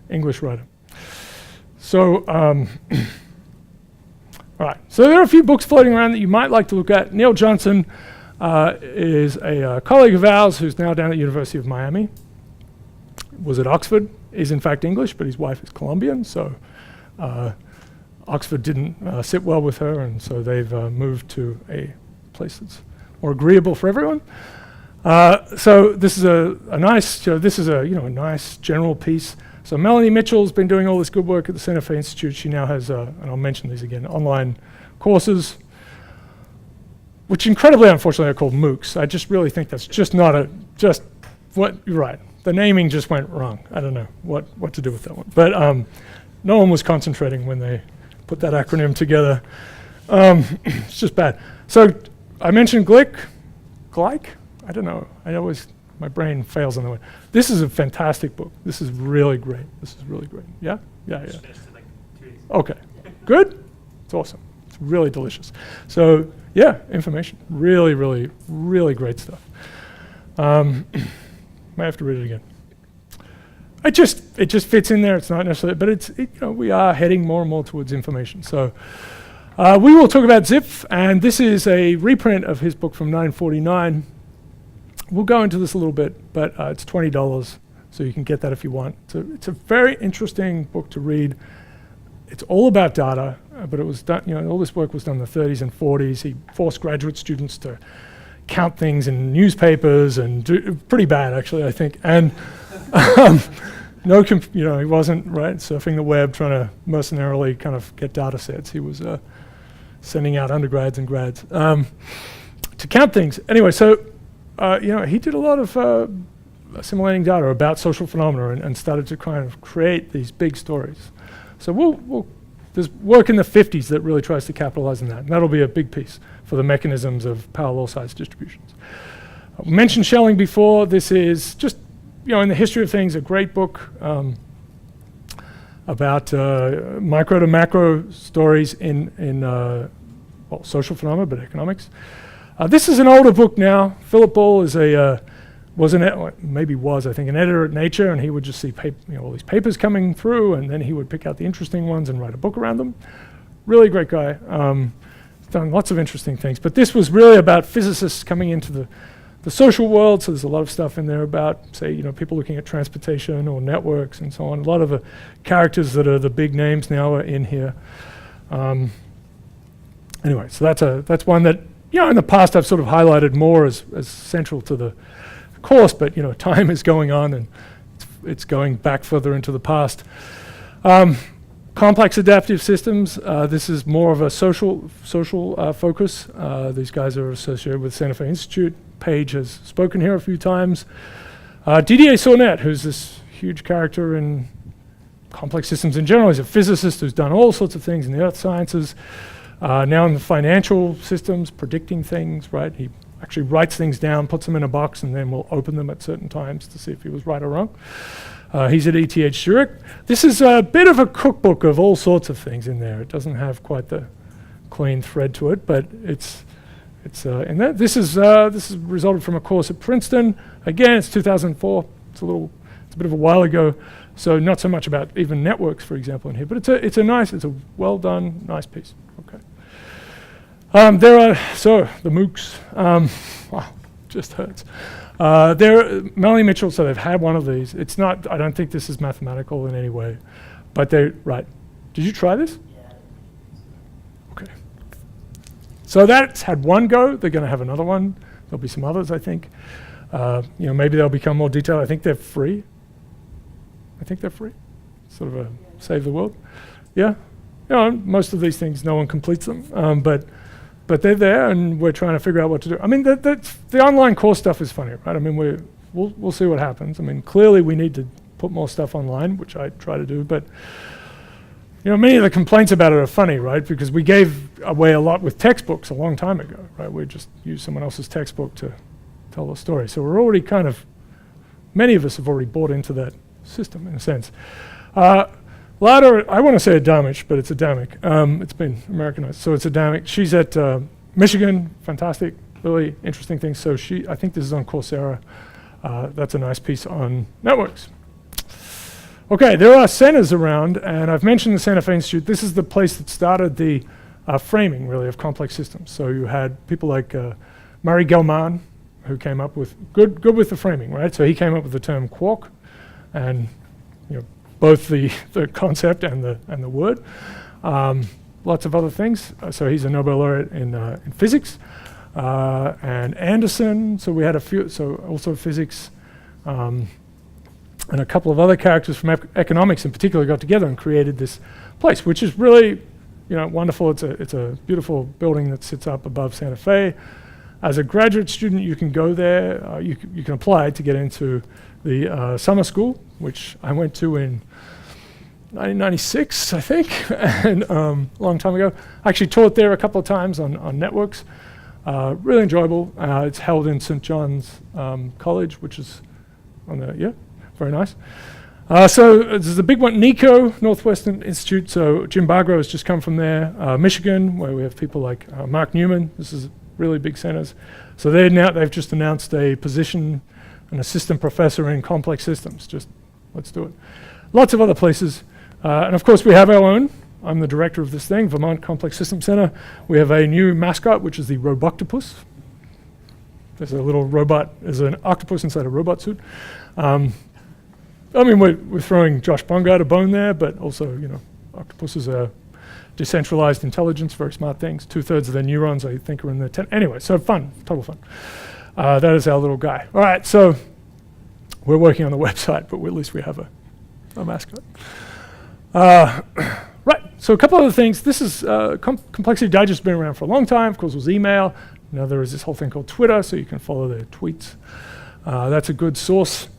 Speaker 1: English writer. So, all right. So there are a few books floating around that you might like to look at. Neil Johnson is a colleague of ours who's now down at the University of Miami. Was at Oxford. Is in fact English, but his wife is Colombian, so Oxford didn't sit well with her, and so they've moved to a place that's more agreeable for everyone. So this is a nice, a nice general piece. So Melanie Mitchell's been doing all this good work at the Santa Fe Institute. She now has, and I'll mention these again, online courses, which incredibly unfortunately are called MOOCs. I just really think that's just not you're right. The naming just went wrong. I don't know what to do with that one. But no one was concentrating when they put that acronym together. It's just bad. So I mentioned Gleich? I don't know. My brain fails on that one. This is a fantastic book. This is really great. Yeah? Yeah. Okay. Good? It's awesome. It's really delicious. So yeah, information. Really, really, really great stuff. Might have to read it again. It just fits in there. It's not necessarily, but we are heading more and more towards information. So we will talk about Zipf, and this is a reprint of his book from 1949. We'll go into this a little bit, but it's $20, so you can get that if you want. It's a very interesting book to read. It's all about data, but it was done. All this work was done in the 30s and 40s. He forced graduate students to count things in newspapers and pretty bad actually, I think. And he wasn't surfing the web trying to mercenarily kind of get data sets. He was sending out undergrads and grads to count things. Anyway, so he did a lot of assimilating data about social phenomena and started to kind of create these big stories. So there's work in the 50s that really tries to capitalize on that, and that'll be a big piece for the mechanisms of power law size distributions. I mentioned Schelling before. This is just, in the history of things, a great book about micro to macro stories in social phenomena, but economics. This is an older book now. Philip Ball is an editor at Nature, and he would just see all these papers coming through, and then he would pick out the interesting ones and write a book around them. Really great guy. He's done lots of interesting things, but this was really about physicists coming into the social world. So there's a lot of stuff in there about, say, people looking at transportation or networks and so on. A lot of the characters that are the big names now are in here. Anyway, so that's one that in the past I've sort of highlighted more as central to the course, but time is going on and it's going back further into the past. Complex adaptive systems. This is more of a social focus. These guys are associated with Santa Fe Institute. Page has spoken here a few times. Didier Sornet, who's this huge character in complex systems in general. He's a physicist who's done all sorts of things in the earth sciences. Now in the financial systems, predicting things, right? He actually writes things down, puts them in a box, and then will open them at certain times to see if he was right or wrong. He's at ETH Zurich. This is a bit of a cookbook of all sorts of things in there. It doesn't have quite the clean thread to it, but it's in there. This is resulted from a course at Princeton. Again, it's 2004. It's a bit of a while ago, so not so much about even networks, for example, in here. But it's a well done, nice piece. Okay. The MOOCs. Wow, just hurts. Melanie Mitchell, so they've had one of these. It's not, I don't think this is mathematical in any way, but Did you try this? Okay. So that's had one go. They're going to have another one. There'll be some others, I think. Maybe they'll become more detailed. I think they're free. Sort of a save the world. Yeah. Most of these things, no one completes them. But they're there, and we're trying to figure out what to do. I mean, the online course stuff is funny, right? I mean, we'll see what happens. I mean, clearly we need to put more stuff online, which I try to do, but many of the complaints about it are funny, right? Because we gave away a lot with textbooks a long time ago, right? We just used someone else's textbook to tell the story. So we're already many of us have already bought into that system in a sense. Lada, I want to say Adamic, but it's Adamic. It's been Americanized, so it's Adamic. She's at Michigan, fantastic, really interesting thing. So I think this is on Coursera. That's a nice piece on networks. Okay, there are centers around, and I've mentioned the Santa Fe Institute. This is the place that started the framing, really, of complex systems. So you had people like Murray Gell-Mann, who came up with, good with the framing, right? So he came up with the term quark, and both the concept and the word. Lots of other things. So he's a Nobel laureate in physics. And Anderson, so we had a few, so also physics. And a couple of other characters from economics in particular got together and created this place, which is really, wonderful. It's a beautiful building that sits up above Santa Fe. As a graduate student, you can go there. You can apply to get into the summer school, which I went to in 1996, I think, and a long time ago. I actually taught there a couple of times on networks. Really enjoyable. It's held in St. John's College, which is on the, very nice. So there's a big one, NICO, Northwestern Institute. So Jim Bargrow has just come from there. Michigan, where we have people like Mark Newman. This is really big centers. So they've just announced a position, an assistant professor in complex systems. Just let's do it. Lots of other places. And of course we have our own. I'm the director of this thing, Vermont Complex Systems Center. We have a new mascot, which is the Robustness. There's a little robot, there's an octopus inside a robot suit. We're throwing Josh Bongard a bone there, but also, octopuses are decentralized intelligence, very smart things. 2/3 of their neurons, I think, are in their anyway, so fun, total fun. That is our little guy. All right, so we're working on the website, but at least we have a mascot. Right, so a couple other things. This is Complexity Digest has been around for a long time. Of course, it was email. Now there is this whole thing called Twitter, so you can follow their tweets. That's a good source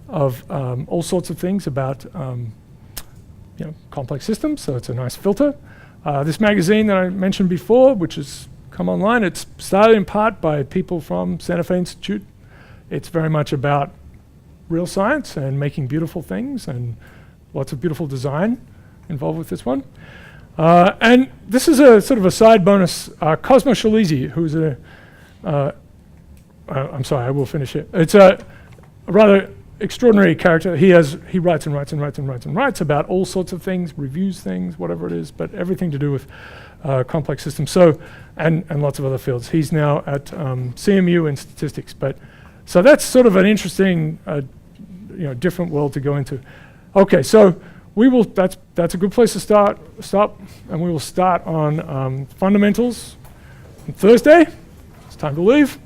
Speaker 1: of all sorts of things about complex systems, so it's a nice filter. This magazine that I mentioned before, which has come online, it's started in part by people from Santa Fe Institute. It's very much about real science and making beautiful things, and lots of beautiful design involved with this one. And this is a sort of a side bonus. Cosmo Shalisi, who's I'm sorry, I will finish it. It's a rather extraordinary character. He writes and writes about all sorts of things, reviews things, whatever it is, but everything to do with complex systems. So, and lots of other fields. He's now at CMU in statistics. So that's sort of an interesting, different world to go into. Okay, so we will. That's a good place to stop, and we will start on fundamentals on Thursday. It's time to leave,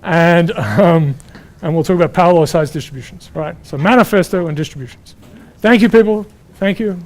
Speaker 1: and we'll talk about power law size distributions. Right. So manifesto and distributions. Thank you, people. Thank you.